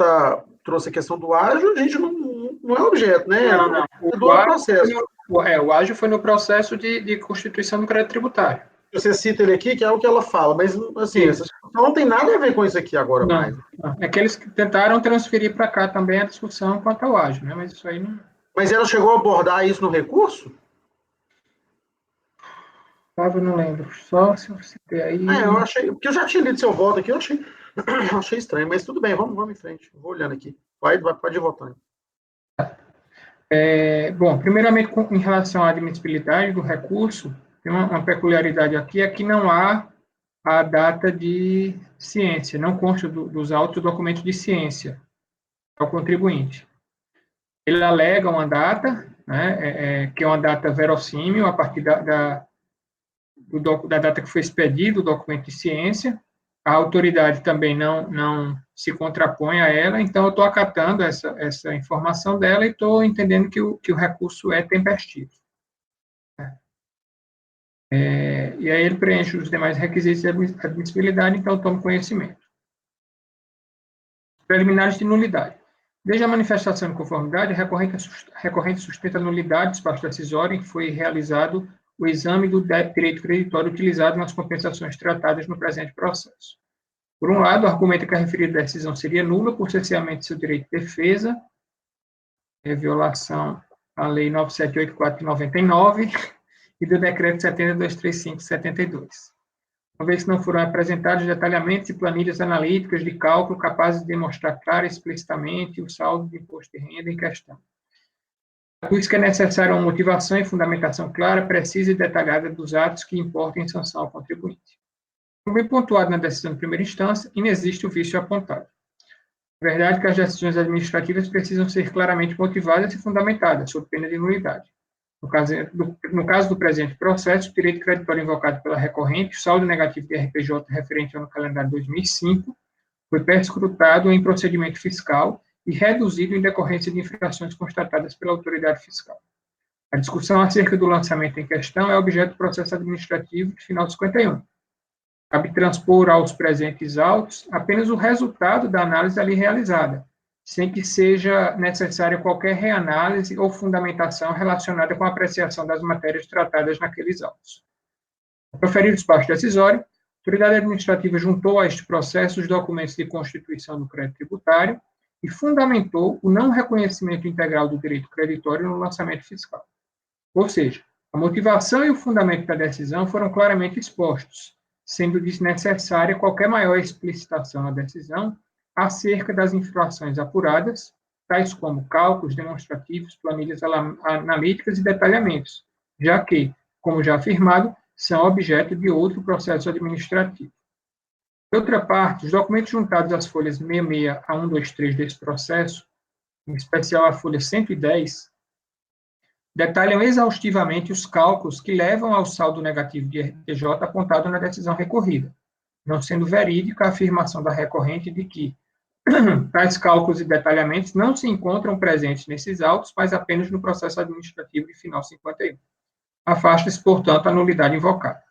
trouxe a questão do ágio, a gente não é objeto, né? Não. É do processo. O ágio foi no processo de constituição do crédito tributário. Você cita ele aqui, que é o que ela fala, mas, assim, essa discussão não tem nada a ver com isso aqui agora mais. Não. É que eles tentaram transferir para cá também a discussão quanto ao ágio, né? Mas isso aí não... Mas ela chegou a abordar isso no recurso? Eu não lembro. Só se eu citei aí... Eu achei... Porque eu já tinha lido seu voto aqui, eu achei estranho, mas tudo bem, vamos em frente. Vou olhando aqui. Pode ir votando. Bom, primeiramente, em relação à admissibilidade do recurso, tem uma peculiaridade aqui, é que não há a data de ciência, não consta dos autos documentos de ciência ao contribuinte. Ele alega uma data, né, que é uma data verossímil, a partir da data que foi expedido o documento de ciência. A autoridade também não se contrapõe a ela, então eu estou acatando essa informação dela e estou entendendo que o recurso é tempestivo. E aí ele preenche os demais requisitos de admissibilidade, então eu tomo conhecimento. Preliminares de nulidade. Desde a manifestação de conformidade, a recorrente sustenta a nulidade do despacho decisório em que foi realizado o exame do direito creditório utilizado nas compensações tratadas no presente processo. Por um lado, argumenta que a referida decisão seria nula por cerceamento de seu direito de defesa, violação à Lei 9784 de 99 e do Decreto 70.235 de 72. Uma vez que não foram apresentados detalhamentos e planilhas analíticas de cálculo capazes de demonstrar clara e explicitamente o saldo de imposto de renda em questão. Por isso que é necessária uma motivação e fundamentação clara, precisa e detalhada dos atos que importem sanção ao contribuinte. Como bem pontuado na decisão de primeira instância, inexiste o vício apontado. É verdade que as decisões administrativas precisam ser claramente motivadas e fundamentadas, sob pena de nulidade. No caso do presente processo, o direito creditório invocado pela recorrente, o saldo negativo de RPJ referente ao calendário 2005, foi perscrutado em procedimento fiscal e reduzido em decorrência de infrações constatadas pela autoridade fiscal. A discussão acerca do lançamento em questão é objeto do processo administrativo de final 51. Cabe transpor aos presentes autos apenas o resultado da análise ali realizada, sem que seja necessária qualquer reanálise ou fundamentação relacionada com a apreciação das matérias tratadas naqueles autos. Ao proferir o despacho decisório, a autoridade administrativa juntou a este processo os documentos de constituição do crédito tributário e fundamentou o não reconhecimento integral do direito creditório no lançamento fiscal. Ou seja, a motivação e o fundamento da decisão foram claramente expostos, sendo desnecessária qualquer maior explicitação na decisão acerca das infrações apuradas, tais como cálculos demonstrativos, planilhas analíticas e detalhamentos, já que, como já afirmado, são objeto de outro processo administrativo. De outra parte, os documentos juntados às folhas 66 a 123 desse processo, em especial a folha 110, detalham exaustivamente os cálculos que levam ao saldo negativo de RPJ apontado na decisão recorrida, não sendo verídica a afirmação da recorrente de que tais cálculos e detalhamentos não se encontram presentes nesses autos, mas apenas no processo administrativo de final 51. Afasta-se, portanto, a nulidade invocada.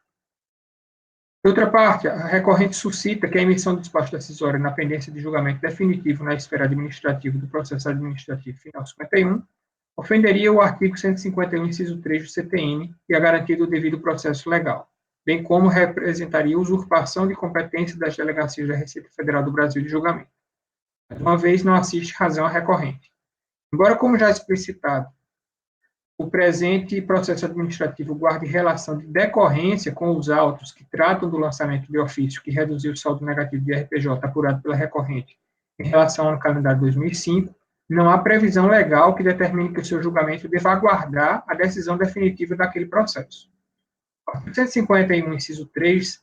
De outra parte, a recorrente suscita que a emissão do despacho decisório na pendência de julgamento definitivo na esfera administrativa do processo administrativo final 51 ofenderia o artigo 151, inciso 3 do CTN e a garantia do devido processo legal, bem como representaria usurpação de competência das delegacias da Receita Federal do Brasil de julgamento. Uma vez não assiste razão à recorrente. Embora, como já explicitado, o presente processo administrativo guarde relação de decorrência com os autos que tratam do lançamento de ofício que reduziu o saldo negativo de RPJ apurado pela recorrente em relação ao calendário 2005, não há previsão legal que determine que o seu julgamento deva aguardar a decisão definitiva daquele processo. O artigo 151, inciso 3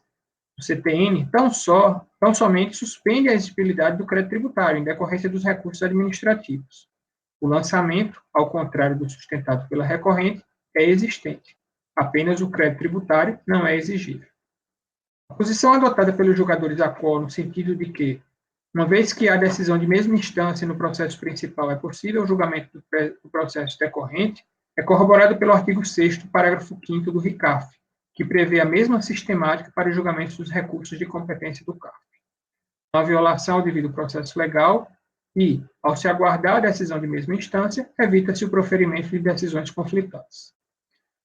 do CTN, tão somente suspende a exigibilidade do crédito tributário em decorrência dos recursos administrativos. O lançamento, ao contrário do sustentado pela recorrente, é existente. Apenas o crédito tributário não é exigível. A posição adotada pelos julgadores da qual, no sentido de que, uma vez que há decisão de mesma instância no processo principal é possível o julgamento do processo decorrente, é corroborado pelo artigo 6º, parágrafo 5º do RICAF, que prevê a mesma sistemática para o julgamento dos recursos de competência do CARF. Uma violação ao devido processo legal e, ao se aguardar a decisão de mesma instância, evita-se o proferimento de decisões conflitantes.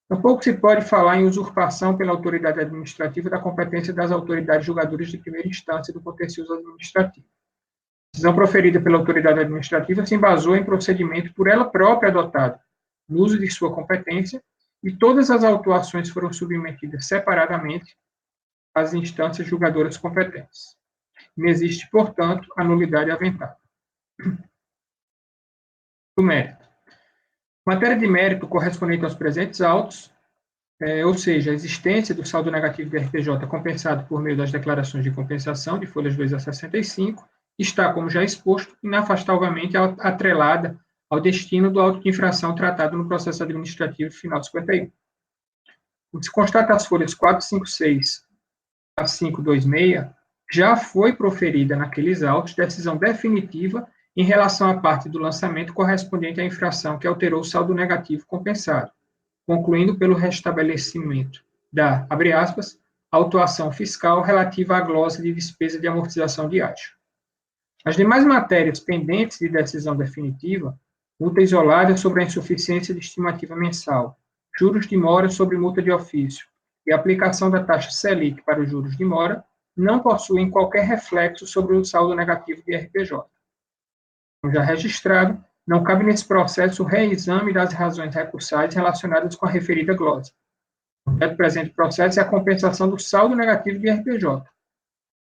Tampouco se pode falar em usurpação pela autoridade administrativa da competência das autoridades julgadoras de primeira instância do contencioso administrativo. A decisão proferida pela autoridade administrativa se embasou em procedimento por ela própria adotado, no uso de sua competência, e todas as autuações foram submetidas separadamente às instâncias julgadoras competentes. Não existe, portanto, a nulidade aventada. Do mérito. Matéria de mérito correspondente aos presentes autos, ou seja, a existência do saldo negativo de RPJ compensado por meio das declarações de compensação, de folhas 2 a 65, está, como já exposto, inafastavelmente atrelada ao destino do auto de infração tratado no processo administrativo final 51. O que se constata as folhas 456 a 526, já foi proferida naqueles autos decisão definitiva em relação à parte do lançamento correspondente à infração que alterou o saldo negativo compensado, concluindo pelo restabelecimento da, abre aspas, autuação fiscal relativa à glosa de despesa de amortização de ágio. As demais matérias pendentes de decisão definitiva, multa isolada sobre a insuficiência de estimativa mensal, juros de mora sobre multa de ofício e aplicação da taxa Selic para os juros de mora, não possuem qualquer reflexo sobre o saldo negativo de RPJ. Como já registrado, não cabe nesse processo o reexame das razões recursais relacionadas com a referida glosa. O objeto do presente processo é a compensação do saldo negativo de RPJ.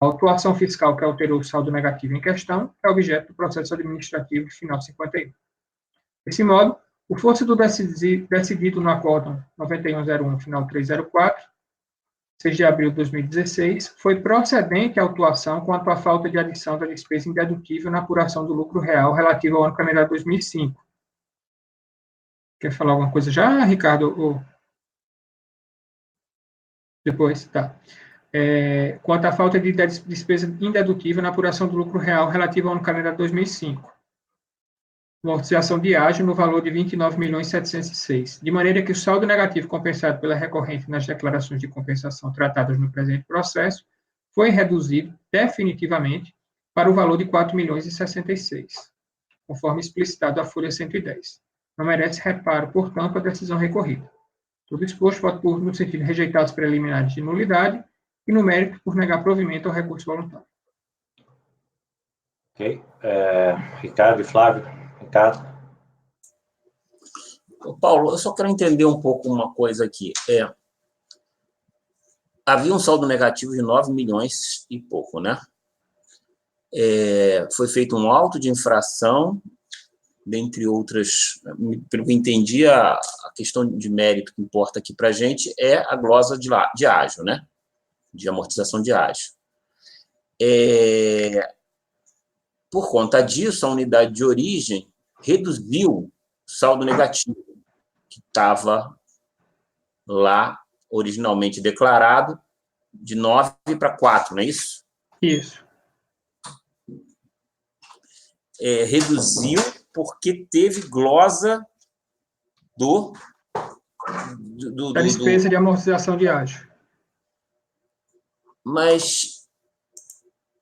A autuação fiscal que alterou o saldo negativo em questão é objeto do processo administrativo final 51. Desse modo, por força do decidido no acórdão 9101, final 304, 6 de abril de 2016, foi procedente a autuação quanto à falta de adição da despesa indedutível na apuração do lucro real relativo ao ano calendário 2005. Quer falar alguma coisa já, Ricardo? Ou... Depois, tá. Quanto à falta de despesa indedutível na apuração do lucro real relativo ao ano calendário 2005. Amortização de ágio no valor de 29.706, de maneira que o saldo negativo compensado pela recorrente nas declarações de compensação tratadas no presente processo foi reduzido definitivamente para o valor de 4.066, conforme explicitado a folha 110. Não merece reparo, portanto, a decisão recorrida. Tudo exposto, voto por no sentido de rejeitar os preliminares de nulidade e no mérito por negar provimento ao recurso voluntário. Ok. Ricardo e Flávio. Ricardo. Paulo, eu só quero entender um pouco uma coisa aqui. Havia um saldo negativo de 9 milhões e pouco, né? Foi feito um auto de infração, dentre outras, pelo que eu entendi, a questão de mérito que importa aqui para a gente é a glosa de ágio, né? De amortização de ágio. Por conta disso, a unidade de origem reduziu o saldo negativo, que estava lá originalmente declarado, de 9 para 4, não é isso? Isso. Reduziu porque teve glosa da despesa de amortização de ágio. Mas...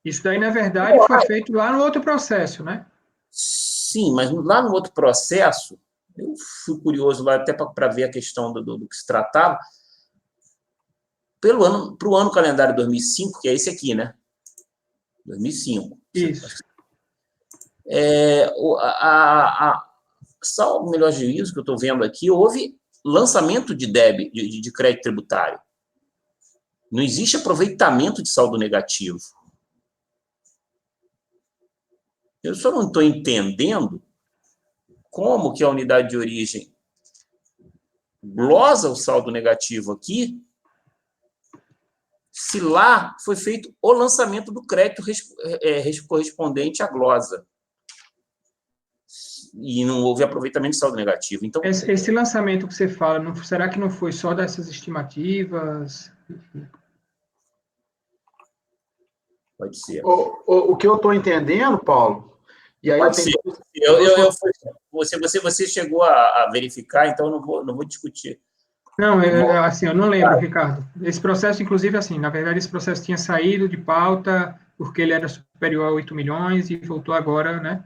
Isso daí, na verdade, foi feito lá no outro processo, né? Sim, mas lá no outro processo, eu fui curioso lá até para ver a questão do que se tratava, para o ano calendário 2005, que é esse aqui, né? 2005. Isso. Só o melhor juízo que eu estou vendo aqui, houve lançamento de débito, de crédito tributário. Não existe aproveitamento de saldo negativo. Eu só não estou entendendo como que a unidade de origem glosa o saldo negativo aqui, se lá foi feito o lançamento do crédito correspondente à glosa. E não houve aproveitamento de saldo negativo. Então, esse lançamento que você fala, será que não foi só dessas estimativas? Pode ser. O que eu estou entendendo, Paulo, e aí pode ser. Você chegou a verificar, então eu não vou discutir. Não, eu não lembro, Ricardo. Esse processo, inclusive, assim, na verdade, esse processo tinha saído de pauta porque ele era superior a 8 milhões e voltou agora, né?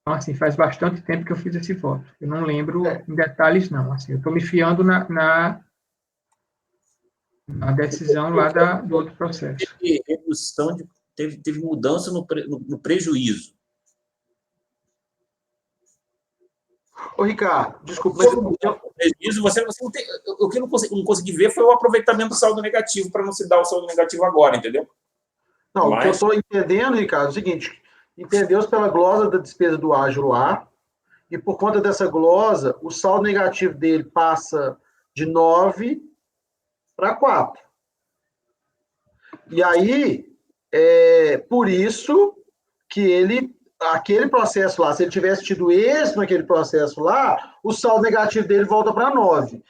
Então, assim, faz bastante tempo que eu fiz esse voto. Eu não lembro em detalhes, não. Assim, eu estou me fiando na decisão lá do outro processo. Teve mudança no prejuízo. Ô, Ricardo, desculpa, prejuízo, você não tem, o que eu não consegui ver foi o aproveitamento do saldo negativo, para não se dar o saldo negativo agora, entendeu? Não, o que eu estou entendendo, Ricardo, é o seguinte: entendeu-se pela glosa da despesa do ágio lá, e por conta dessa glosa, o saldo negativo dele passa de 9 para 4. E aí, por isso que aquele processo lá, se ele tivesse tido êxito naquele processo lá, o saldo negativo dele volta para 9.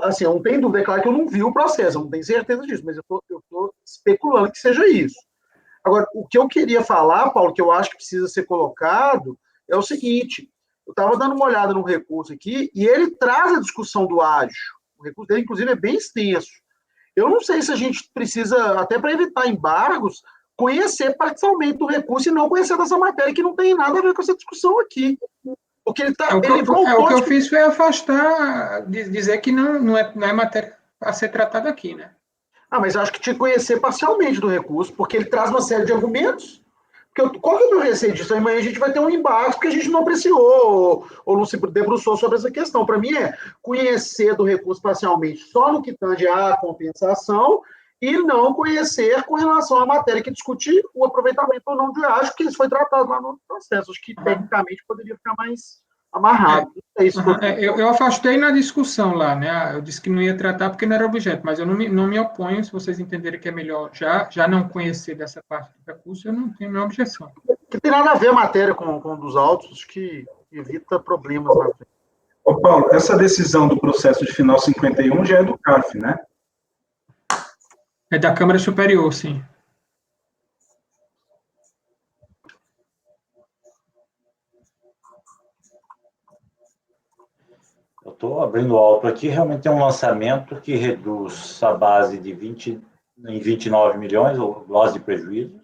Assim, eu não tenho dúvida, é claro que eu não vi o processo, eu não tenho certeza disso, mas eu estou especulando que seja isso. Agora, o que eu queria falar, Paulo, que eu acho que precisa ser colocado, é o seguinte: eu estava dando uma olhada no recurso aqui, e ele traz a discussão do ágio. O recurso dele, inclusive, é bem extenso. Eu não sei se a gente precisa, até para evitar embargos, conhecer parcialmente do recurso e não conhecer dessa matéria, que não tem nada a ver com essa discussão aqui. Porque ele tá. O que eu fiz foi afastar, dizer que não é matéria a ser tratada aqui, né? Mas eu acho que tinha que conhecer parcialmente do recurso, porque ele traz uma série de argumentos. Qual que é o meu receio disso? Amanhã a gente vai ter um embate porque a gente não apreciou ou não se debruçou sobre essa questão. Para mim é conhecer do recurso parcialmente só no que tange à compensação e não conhecer com relação à matéria que discute o aproveitamento ou não de acho que isso foi tratado lá no processo. Acho que tecnicamente poderia ficar mais amarrado. Eu afastei na discussão lá, né? Eu disse que não ia tratar porque não era objeto, mas eu não me oponho, se vocês entenderem que é melhor já não conhecer dessa parte do recurso, eu não tenho nenhuma objeção. Que tem nada a ver a matéria com dos autos, acho que evita problemas na frente. Ô, Paulo, essa decisão do processo de final 51 já é do CARF, né? É da Câmara Superior, sim. Eu estou abrindo o auto aqui, realmente tem um lançamento que reduz a base de 29 milhões, o loss de prejuízos.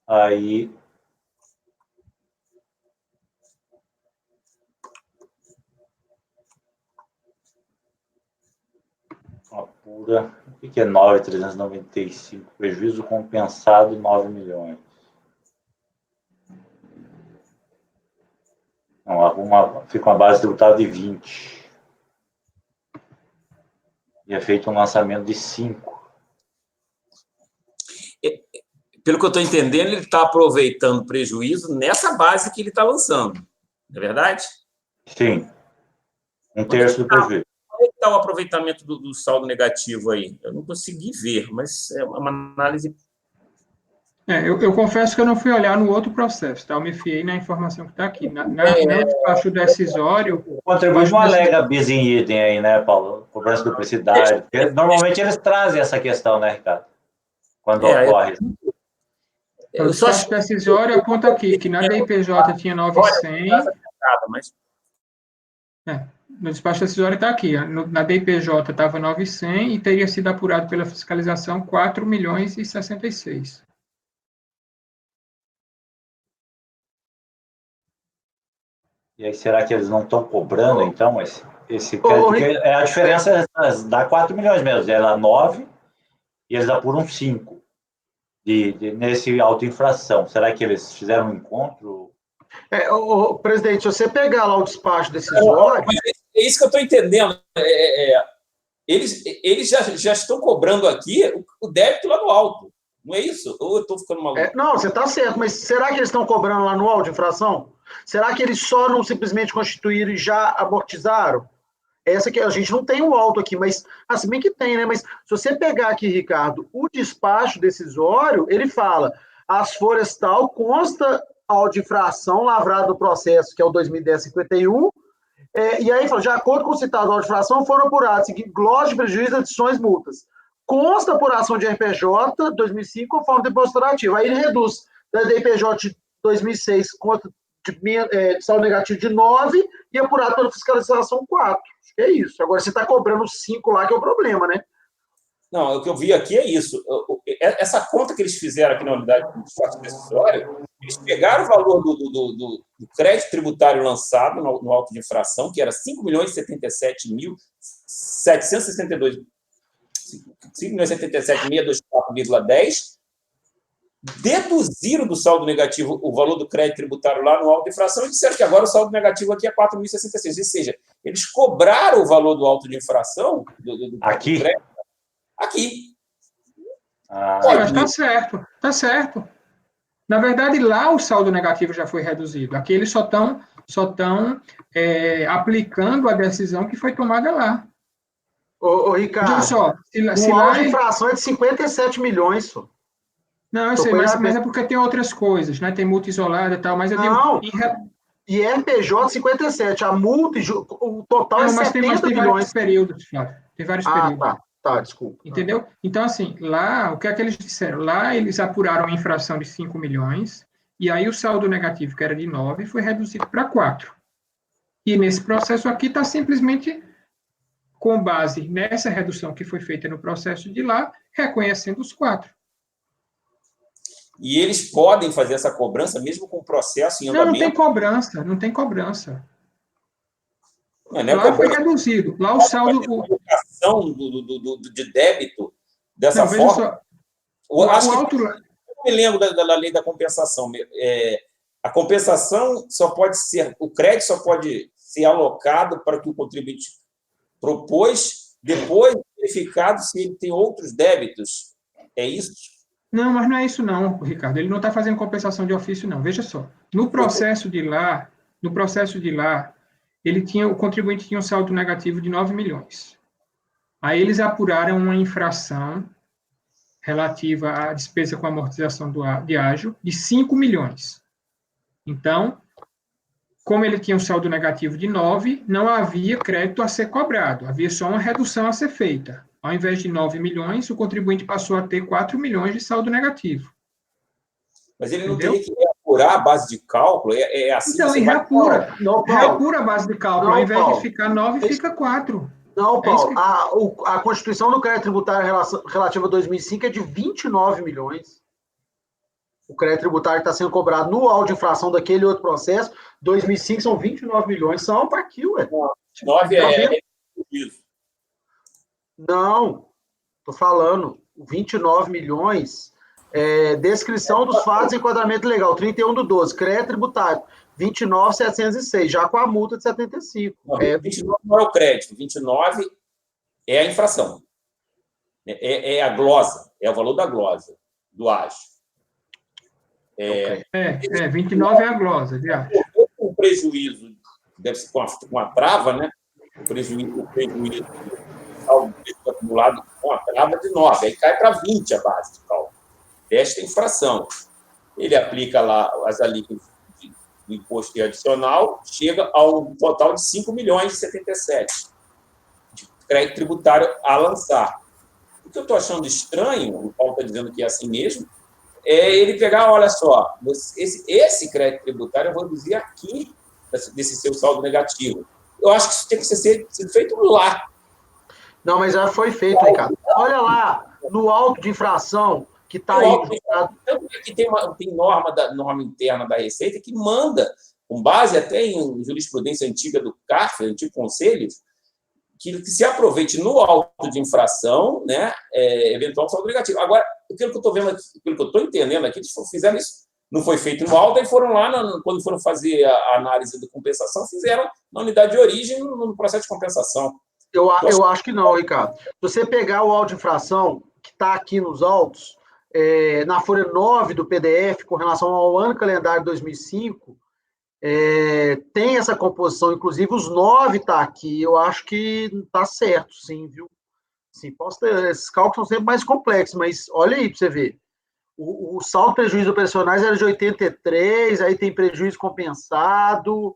Aí, apura, o que é 9.395? Prejuízo compensado, 9 milhões. Não, fica uma base tributável de 20. E é feito um lançamento de 5. Pelo que eu estou entendendo, ele está aproveitando prejuízo nessa base que ele está lançando. Não é verdade? Sim. 1/3 do prejuízo. Como é que está o aproveitamento do saldo negativo aí? Eu não consegui ver, mas é uma análise... Eu confesso que eu não fui olhar no outro processo, tá? Eu me fiei na informação que está aqui. No despacho decisório... O contribuinte não alega bis em idem aí, né, Paulo? Cobrança de duplicidade. Normalmente eles trazem essa questão, né, Ricardo? Quando ocorre. O despacho decisório aponta aqui que na DIPJ tinha 900... No despacho decisório está aqui. Na DIPJ estava 900 e teria sido apurado pela fiscalização 4.066. E aí, será que eles não estão cobrando, então, esse crédito? A diferença dá 4 milhões mesmo. Ela 9 e eles apuram 5 nesse auto-infração. Será que eles fizeram um encontro? Presidente, se você pegar lá o despacho decisório... É isso que eu estou entendendo. Eles já estão cobrando aqui o débito lá no alto. Não é isso? Ou eu estou ficando maluco? Não, você está certo, mas será que eles estão cobrando lá no auto-infração? Será que eles só não simplesmente constituíram e já amortizaram? Essa que a gente não tem o auto aqui, mas se bem que tem, né? Mas se você pegar aqui, Ricardo, o despacho decisório, ele fala: as folhas tal consta auto-infração lavrado no processo, que é o 2010-51, e aí fala, de acordo com o citado auto-infração, foram apurados gloss de prejuízo, adições, multas. Consta apuração de RPJ 2005 conforme demonstrativo. Aí ele reduz da DPJ de 2006 conta de saldo negativo de 9 e apurado pela fiscalização 4. Acho que é isso. Agora, você está cobrando 5 lá, que é o problema, né? Não, o que eu vi aqui é isso. Essa conta que eles fizeram aqui na unidade de despacho decisório, eles pegaram o valor do crédito tributário lançado no auto de infração, que era 5.077.762, 5.077.624,10, deduziram do saldo negativo o valor do crédito tributário lá no auto de infração e disseram que agora o saldo negativo aqui é 4.066. Ou seja, eles cobraram o valor do auto de infração do aqui? crédito aqui. Mas está certo. Na verdade, lá o saldo negativo já foi reduzido. Aqui eles só estão aplicando a decisão que foi tomada lá. Ô Ricardo, só, se lá a infração é de 57 milhões, só. Não, eu sei, mas é porque tem outras coisas, né? Tem multa isolada e tal, mas eu digo... E RPJ 57, a multa, o total é 70 milhões. Tem vários períodos, Flávio. Tem vários períodos. Tá, desculpa. Entendeu? Então, assim, lá, o que é que eles disseram? Lá eles apuraram a infração de 5 milhões, e aí o saldo negativo, que era de 9, foi reduzido para 4. E nesse processo aqui está simplesmente com base nessa redução que foi feita no processo de lá, reconhecendo os 4. E eles podem fazer essa cobrança mesmo com o processo em andamento? Não tem cobrança, não tem cobrança. Não é lá cobrança. foi reduzido. Lá o saldo... de débito dessa não, forma... Só, eu me lembro da lei da compensação. A compensação só pode ser... O crédito só pode ser alocado para o que o contribuinte propôs, depois verificado se ele tem outros débitos. É isso? Não, mas não é isso não, Ricardo. Ele não está fazendo compensação de ofício, não. Veja só. No processo de lá, o contribuinte tinha um saldo negativo de 9 milhões. Aí eles apuraram uma infração relativa à despesa com amortização de ágio de 5 milhões. Então, como ele tinha um saldo negativo de 9, não havia crédito a ser cobrado, havia só uma redução a ser feita. Ao invés de 9 milhões, o contribuinte passou a ter 4 milhões de saldo negativo. Mas ele não teria que reapurar a base de cálculo? Assim, então, ele reapura. Reapura a base de cálculo. Ao invés de ficar 9, fica 4. Não, Paulo. A Constituição do Crédito Tributário relativa a 2005 é de 29 milhões. O crédito tributário está sendo cobrado no auto de infração daquele outro processo. 2005 são 29 milhões. São para aqui, ué. 9 é isso. Não, estou falando. 29 milhões descrição dos fatos e enquadramento legal. 31/12, crédito tributário. 29.706, já com a multa de 75. Não, 29 não é o crédito, 29 é a infração. É a glosa, é o valor da glosa, do ágio. 29 é a glosa, de ágio. O prejuízo, deve ser com a trava, né? O prejuízo acumulado com a trava de 9, aí cai para 20 a base de cálculo desta infração. Ele aplica lá as alíquotas do imposto adicional, chega a um total de 5 milhões e 77 de crédito tributário a lançar. O que eu estou achando estranho, o Paulo está dizendo que é assim mesmo, é ele pegar, olha só, esse crédito tributário eu vou reduzir aqui desse seu saldo negativo. Eu acho que isso tem que ser feito lá. Não, mas já foi feito, Ricardo. Olha lá, no auto de infração, que está aí. Que tem norma interna da Receita que manda, com base até em jurisprudência antiga do CARF, antigo conselho, que se aproveite no auto de infração, né, eventual saldo negativo. Agora, aquilo que eu estou vendo aqui, aquilo que eu estou entendendo aqui, eles fizeram isso, não foi feito no auto, aí foram lá, quando foram fazer a análise de compensação, fizeram na unidade de origem, no processo de compensação. Eu acho que não, Ricardo. Se você pegar o auto de infração, que está aqui nos autos, na folha 9 do PDF, com relação ao ano calendário 2005, tem essa composição, inclusive os 9 está aqui, eu acho que está certo, sim, viu? Sim, esses cálculos são sempre mais complexos, mas olha aí para você ver. O saldo de prejuízos operacionais era de 83, aí tem prejuízo compensado,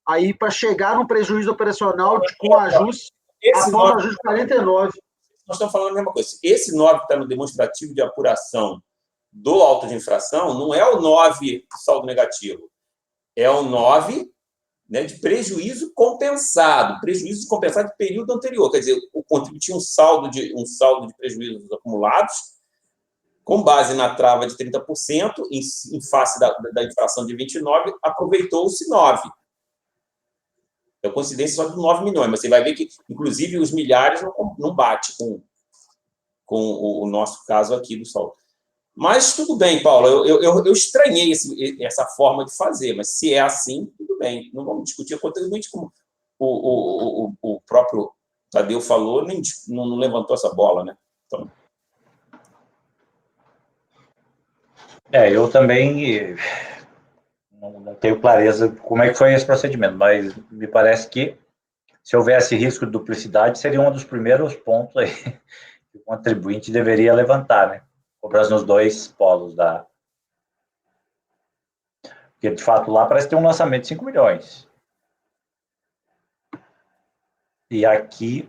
aí para chegar no prejuízo operacional com ajuste, após ajuste de 49. Nós estamos falando a mesma coisa. Esse 9 que está no demonstrativo de apuração do auto de infração não é o 9 de saldo negativo, é o 9, né, de prejuízo compensado de período anterior. Quer dizer, o contribuinte tinha um saldo de prejuízos acumulados, com base na trava de 30%, em face da infração de 29, aproveitou-se 9. É coincidência só de 9 milhões, mas você vai ver que, inclusive, os milhares não bate com o nosso caso aqui do saldo. Mas tudo bem, Paulo, eu estranhei essa forma de fazer, mas se é assim, tudo bem. Não vamos discutir contribuinte, como o próprio Tadeu falou, não levantou essa bola, né? Então... Eu também não tenho clareza como é que foi esse procedimento, mas me parece que, se houvesse risco de duplicidade, seria um dos primeiros pontos aí que o contribuinte deveria levantar, né? Cobrar nos dois polos da... Porque, de fato, lá parece ter um lançamento de 5 milhões. E aqui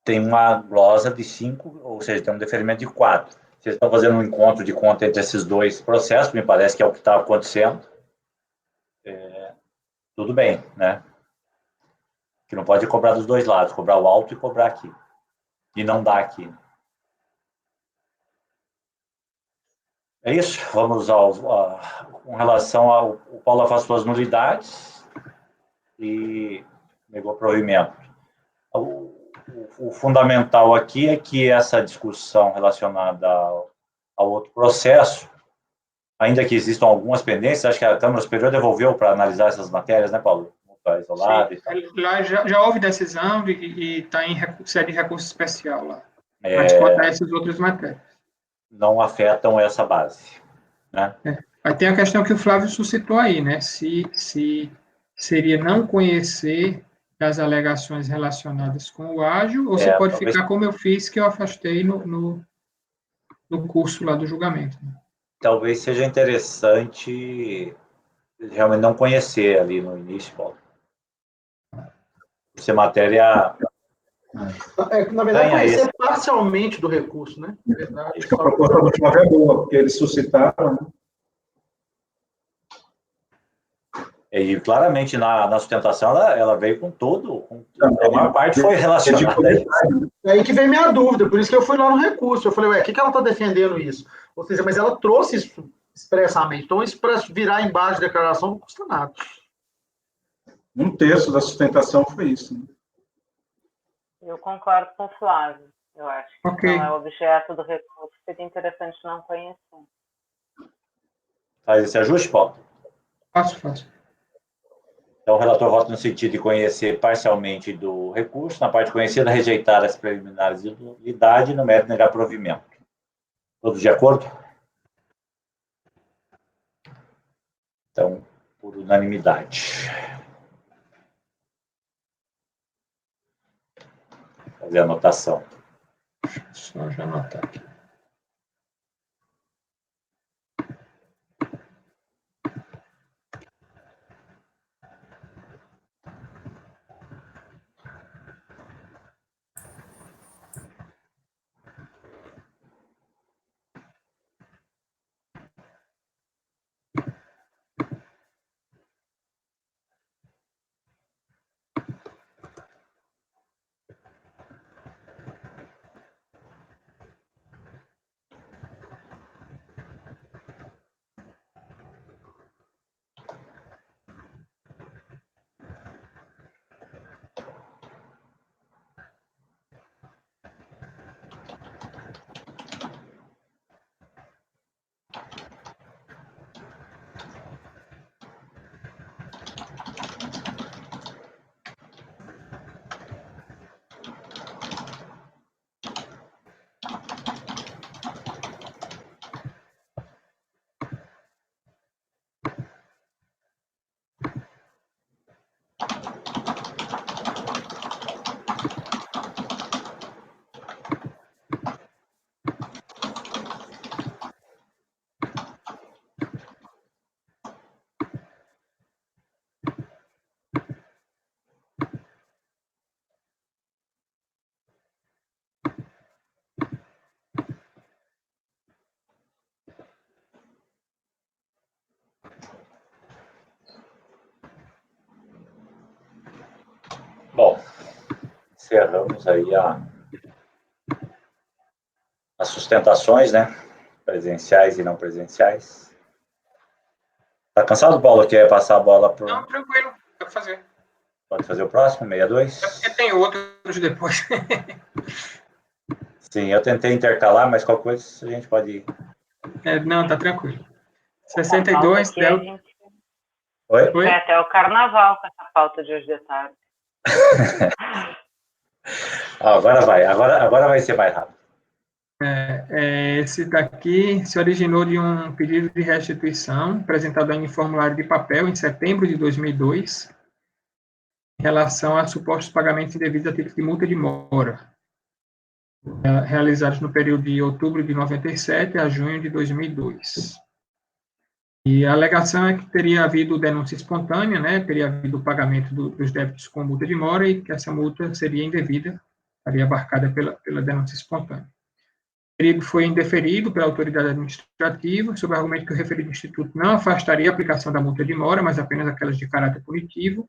tem uma glosa de 5, ou seja, tem um deferimento de 4. Vocês estão fazendo um encontro de conta entre esses dois processos, me parece que é o que está acontecendo. Tudo bem, né? Que não pode cobrar dos dois lados, cobrar o alto e cobrar aqui. E não dá aqui. É isso. Vamos com relação ao... O Paulo afastou as nulidades e negou provimento. O fundamental aqui é que essa discussão relacionada ao outro processo, ainda que existam algumas pendências, acho que a Câmara Superior devolveu para analisar essas matérias, né, Paulo? Multa isolada e tal. Lá já houve decisão e está em sede de recurso especial lá. Mas quanto a essas outras matérias. Não afetam essa base, né? Aí tem a questão que o Flávio suscitou aí, né? Se seria não conhecer das alegações relacionadas com o ágio, ou se pode talvez... ficar como eu fiz, que eu afastei no curso lá do julgamento. Talvez seja interessante realmente não conhecer ali no início, Paulo. Ser matéria... na verdade, conhecer parcialmente do recurso, né? Verdade. Acho que a proposta do Flávio é boa, porque eles suscitaram, né? E claramente na sustentação ela veio com tudo, a maior parte foi relacionada a isso. É aí que vem minha dúvida, por isso que eu fui lá no recurso. Eu falei, o que ela está defendendo isso? Ou seja, mas ela trouxe isso expressamente. Então, isso para virar embaixo de declaração não custa nada. 1/3 da sustentação foi isso. Né? Eu concordo com o Flávio. Eu acho que não é objeto do recurso, seria interessante não conhecer. Faz esse ajuste, Paulo? Faço. Então, o relator vota no sentido de conhecer parcialmente do recurso, na parte conhecida, rejeitar as preliminares de nulidade e no mérito negar provimento. Todos de acordo? Então, por unanimidade. Fazer a anotação. Só já anotar aqui. Bom, encerramos aí as sustentações, né? Presenciais e não presenciais. Tá cansado, Paulo? Quer passar a bola para... Não, tranquilo, dá para fazer. Pode fazer o próximo, 62? É porque tem outros depois. Sim, eu tentei intercalar, mas qualquer coisa a gente pode ir. Não, tá tranquilo. 62, deu... Oi? Foi até o carnaval com essa pauta de hoje de tarde. Agora vai ser mais rápido. Esse daqui se originou de um pedido de restituição apresentado em formulário de papel em setembro de 2002, em relação a supostos pagamentos indevidos a título de multa de mora, realizados no período de outubro de 97 a junho de 2002. E a alegação é que teria havido denúncia espontânea, né, teria havido o pagamento dos débitos com multa de mora e que essa multa seria indevida, estaria abarcada pela denúncia espontânea. O período foi indeferido pela autoridade administrativa, sob o argumento que o referido instituto não afastaria a aplicação da multa de mora, mas apenas aquelas de caráter punitivo.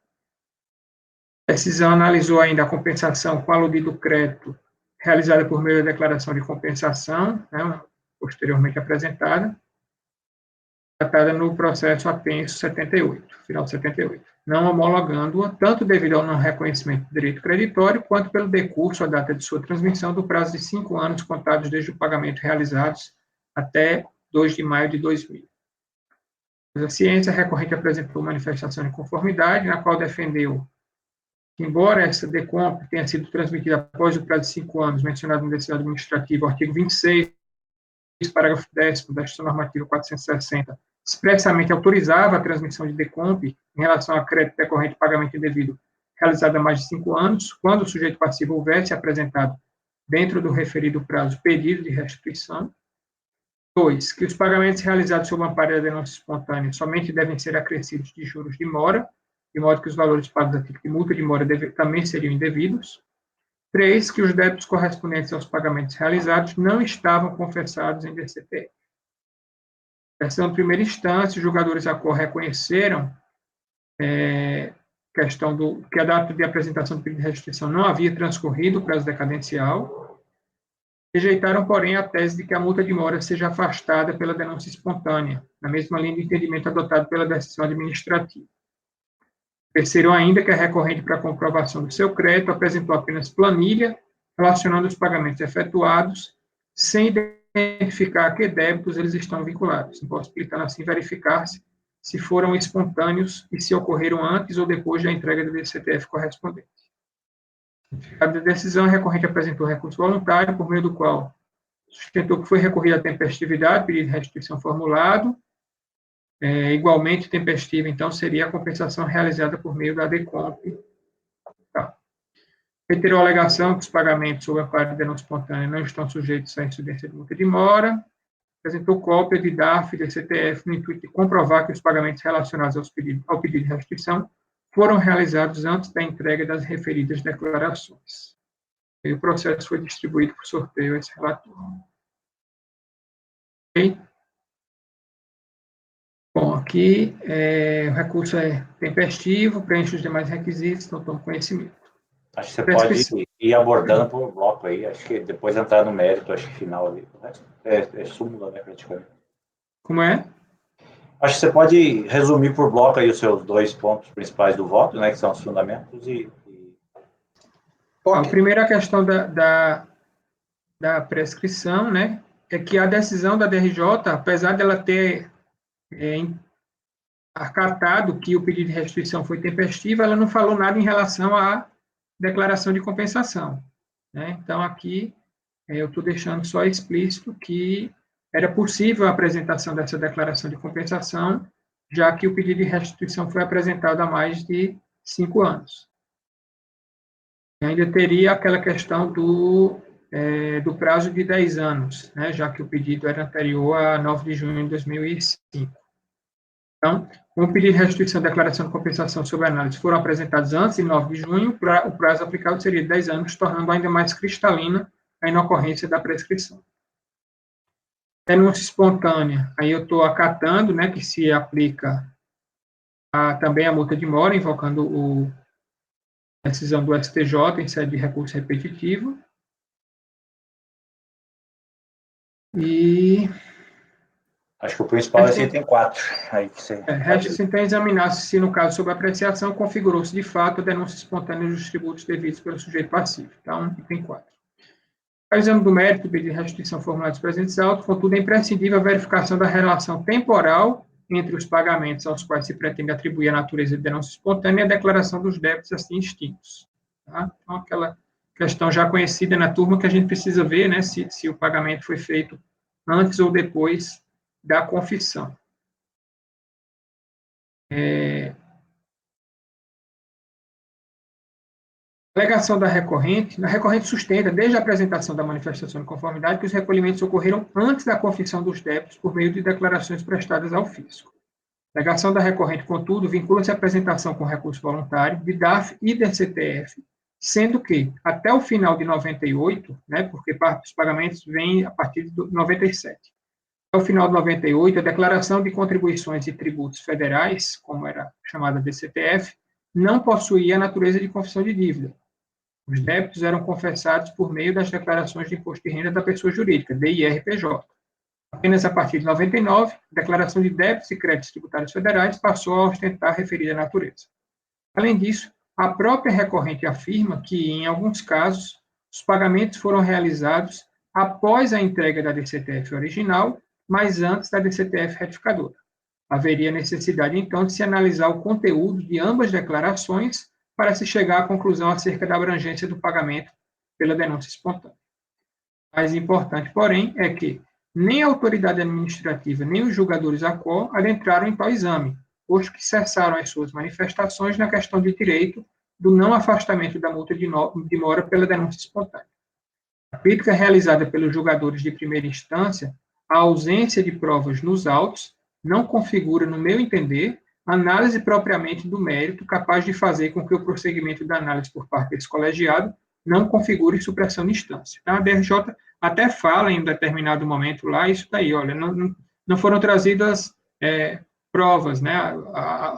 A decisão analisou ainda a compensação com aludido crédito realizada por meio da declaração de compensação, né, posteriormente apresentada, tratada no processo apenso 78, final de 78, não homologando-a, tanto devido ao não reconhecimento do direito creditório, quanto pelo decurso à data de sua transmissão do prazo de 5 anos contados desde o pagamento realizados até 2 de maio de 2000. A ciência recorrente apresentou manifestação de conformidade, na qual defendeu que, embora essa DECOMP tenha sido transmitida após o prazo de 5 anos, mencionado no decisão administrativo, artigo 26, parágrafo 10º da Instituição Normativa 460, expressamente autorizava a transmissão de DECOMP em relação a crédito decorrente de pagamento indevido realizado há mais de 5 anos, quando o sujeito passivo houvesse apresentado, dentro do referido prazo, pedido de restituição. 2, que os pagamentos realizados sob o amparo da denúncia espontânea somente devem ser acrescidos de juros de mora, de modo que os valores pagos a título de multa de mora também seriam indevidos. 3, que os débitos correspondentes aos pagamentos realizados não estavam confessados em DCTF. Versão de primeira instância, os julgadores da Cor reconheceram que a data de apresentação do pedido de restituição não havia transcorrido o prazo decadencial. Rejeitaram, porém, a tese de que a multa de mora seja afastada pela denúncia espontânea, na mesma linha de entendimento adotado pela decisão administrativa. Terceiro ainda, que a recorrente para comprovação do seu crédito apresentou apenas planilha relacionando os pagamentos efetuados, sem identificar a que débitos eles estão vinculados, impossibilitando assim verificar-se se foram espontâneos e se ocorreram antes ou depois da entrega do DCTF correspondente. A decisão, a recorrente apresentou recurso voluntário, por meio do qual sustentou que foi recorrida a tempestividade, pedido de restituição formulado. Igualmente tempestiva, então, seria a compensação realizada por meio da DECOMP. Tá. Reiterou a alegação que os pagamentos sob amparo de denúncia espontânea não estão sujeitos à incidência de multa de mora. Apresentou cópia de DARF e DCTF no intuito de comprovar que os pagamentos relacionados ao pedido de restituição foram realizados antes da entrega das referidas declarações. E o processo foi distribuído por sorteio a esse relator. Ok? Bom, aqui o recurso é tempestivo, preenche os demais requisitos, então tomo conhecimento. Acho que você pode ir abordando por bloco aí, acho que depois entrar no mérito, acho que final ali. O resto é súmula, né, praticamente. Como é? Acho que você pode resumir por bloco aí os seus 2 pontos principais do voto, né, que são os fundamentos A primeira questão da prescrição, né, é que a decisão da DRJ, apesar dela ter acatado que o pedido de restituição foi tempestivo, ela não falou nada em relação à declaração de compensação, né? Então, aqui, eu estou deixando só explícito que era possível a apresentação dessa declaração de compensação, já que o pedido de restituição foi apresentado há mais de 5 anos. E ainda teria aquela questão do prazo de 10 anos, né, já que o pedido era anterior a 9 de junho de 2005. Então, com o pedido de restituição e declaração de compensação sobre análise foram apresentados antes de 9 de junho, o prazo aplicado seria de 10 anos, tornando ainda mais cristalina a inocorrência da prescrição. Denúncia espontânea, aí eu estou acatando, né, que se aplica também a multa de mora, invocando a decisão do STJ em sede de recurso repetitivo. E acho que o principal é esse item 4. Resta então examinar se, no caso sobre apreciação, configurou-se de fato a denúncia espontânea dos tributos devidos pelo sujeito passivo. Então, item 4. O exame do mérito do pedido de restituição formulados presentes autos, contudo, é imprescindível a verificação da relação temporal entre os pagamentos aos quais se pretende atribuir a natureza de denúncia espontânea e a declaração dos débitos assim extintos. Tá? Então, aquela questão já conhecida na turma que a gente precisa ver, né, se o pagamento foi feito antes ou depois da confissão. A alegação da recorrente, a recorrente sustenta, desde a apresentação da manifestação de conformidade, que os recolhimentos ocorreram antes da confissão dos débitos por meio de declarações prestadas ao fisco. A alegação da recorrente, contudo, vincula-se à apresentação com recurso voluntário de DARF e DCTF, sendo que, até o final de 98, né, porque parte dos pagamentos vem a partir de 97, até o final de 98, a declaração de contribuições e tributos federais, como era chamada DCTF, não possuía a natureza de confissão de dívida. Os débitos eram confessados por meio das declarações de imposto de renda da pessoa jurídica, DIR-PJ. Apenas a partir de 99, a declaração de débitos e créditos tributários federais passou a ostentar a referida natureza. Além disso, a própria recorrente afirma que, em alguns casos, os pagamentos foram realizados após a entrega da DCTF original, mas antes da DCTF retificadora. Haveria necessidade, então, de se analisar o conteúdo de ambas declarações para se chegar à conclusão acerca da abrangência do pagamento pela denúncia espontânea. Mais importante, porém, é que nem a autoridade administrativa nem os julgadores à qual adentraram em tal exame, posto que cessaram as suas manifestações na questão de direito do não afastamento da multa de mora pela denúncia espontânea. A crítica realizada pelos julgadores de primeira instância, a ausência de provas nos autos, não configura, no meu entender, análise propriamente do mérito capaz de fazer com que o prosseguimento da análise por parte desse colegiado não configure supressão de instância. A DRJ até fala em determinado momento lá, isso daí, olha, não foram trazidas provas, né,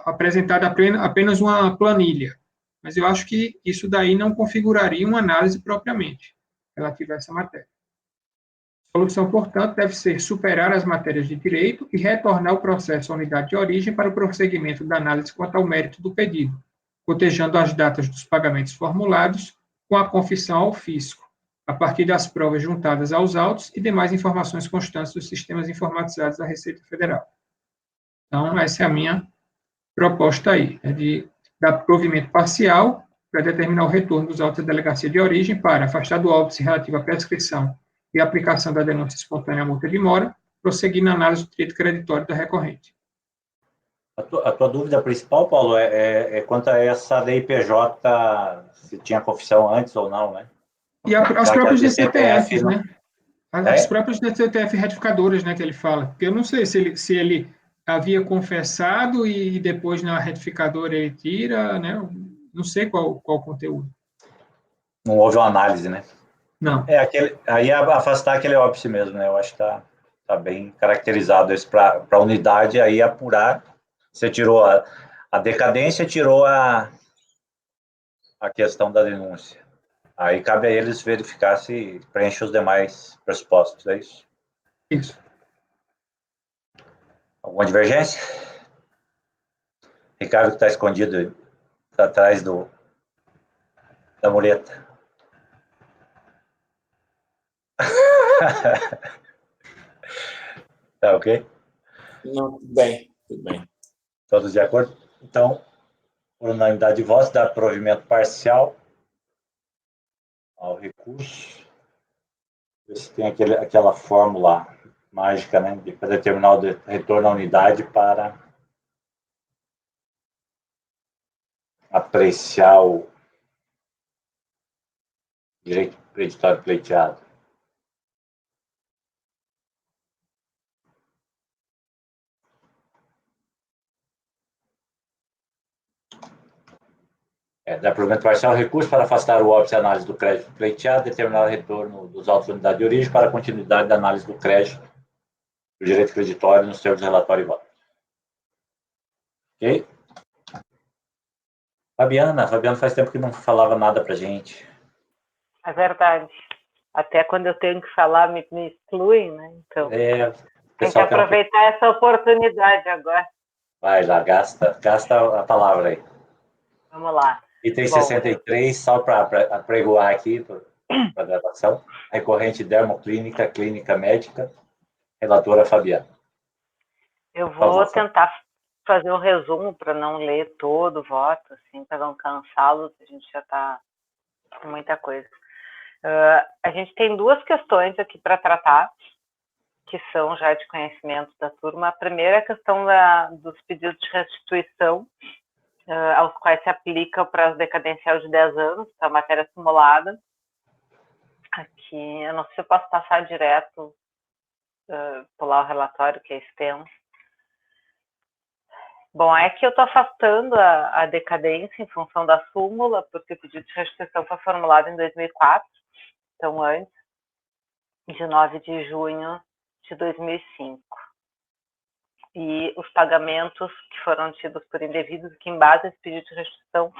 apresentada apenas uma planilha, mas eu acho que isso daí não configuraria uma análise propriamente relativa a essa matéria. A solução, portanto, deve ser superar as matérias de direito e retornar o processo à unidade de origem para o prosseguimento da análise quanto ao mérito do pedido, cotejando as datas dos pagamentos formulados com a confissão ao fisco, a partir das provas juntadas aos autos e demais informações constantes dos sistemas informatizados da Receita Federal. Então, essa é a minha proposta aí, de dar provimento parcial para determinar o retorno dos autos da delegacia de origem para afastar do óbice relativo à prescrição e aplicação da denúncia espontânea à multa de mora, prosseguir na análise do direito creditório da recorrente. A tua dúvida principal, Paulo, é quanto a essa DIPJ, se tinha confissão antes ou não, né? E as próprias DCTFs, não... né? As próprias DCTF retificadoras, né, que ele fala. Porque eu não sei se ele havia confessado e depois na retificadora ele tira, né? Não sei qual o conteúdo. Não houve uma análise, né? Não. Aí afastar aquele óbice mesmo, né? Eu acho que tá bem caracterizado isso para a unidade aí apurar. Você tirou a decadência, tirou a questão da denúncia. Aí cabe a eles verificar se preenche os demais pressupostos, é isso? Isso. Alguma divergência? Ricardo está escondido atrás da mureta. Tá ok? Não, tudo bem, tudo bem. Todos de acordo? Então, por unanimidade de votos, dá provimento parcial ao recurso. Ver se tem aquela fórmula mágica, né, para determinar o retorno à unidade para apreciar o direito creditório pleiteado. Dá provimento parcial ao recurso para afastar o óbice e análise do crédito pleiteado, determinar o retorno dos autos da unidade de origem para a continuidade da análise do crédito do direito creditório nos termos do relatório e voto. Ok? Fabiana faz tempo que não falava nada para a gente. É verdade. Até quando eu tenho que falar, me excluem, né? Então, tem que aproveitar essa oportunidade agora. Vai lá, gasta a palavra aí. Vamos lá. Item 63, só para apregoar aqui, para a gravação. Recorrente dermoclínica, clínica médica, relatora Fabiana. Eu vou tentar fazer um resumo para não ler todo o voto, assim, para não cansá-los, a gente já está com muita coisa. A gente tem duas questões aqui para tratar, que são já de conhecimento da turma. A primeira é a questão dos pedidos de restituição, aos quais se aplica o prazo decadencial de 10 anos, para a matéria simulada. Aqui, eu não sei se eu posso passar direto, pular o relatório, que é extenso. Bom, é que eu estou afastando a decadência em função da súmula, porque o pedido de restituição foi formulado em 2004, então antes de 9 de junho de 2005. e os pagamentos que foram tidos por indevidos e que, em base a esse pedido de restituição,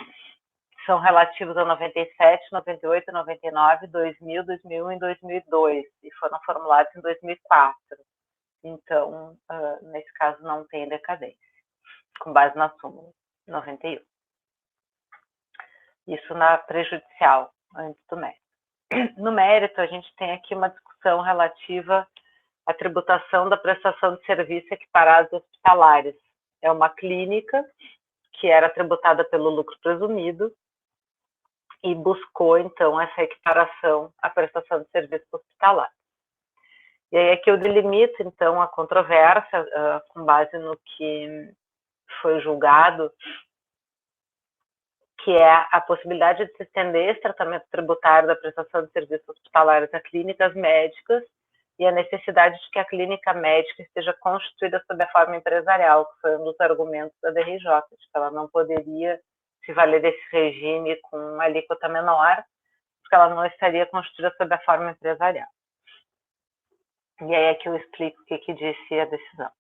são relativos a 97, 98, 99, 2000, 2001 e 2002, e foram formulados em 2004. Então, nesse caso, não tem decadência, com base na súmula 91. Isso na prejudicial, antes do mérito. No mérito, a gente tem aqui uma discussão relativa à tributação da prestação de serviço equiparados hospitalares. É uma clínica que era tributada pelo lucro presumido e buscou, então, essa equiparação à prestação de serviço hospitalar. E aí aqui eu delimito, então, a controvérsia com base no que foi julgado, que é a possibilidade de se estender esse tratamento tributário da prestação de serviços hospitalares a clínicas médicas e a necessidade de que a clínica médica esteja constituída sob a forma empresarial, que foi um dos argumentos da DRJ, de que ela não poderia se valer desse regime com uma alíquota menor, porque ela não estaria constituída sob a forma empresarial. E aí aqui eu explico o que disse a decisão.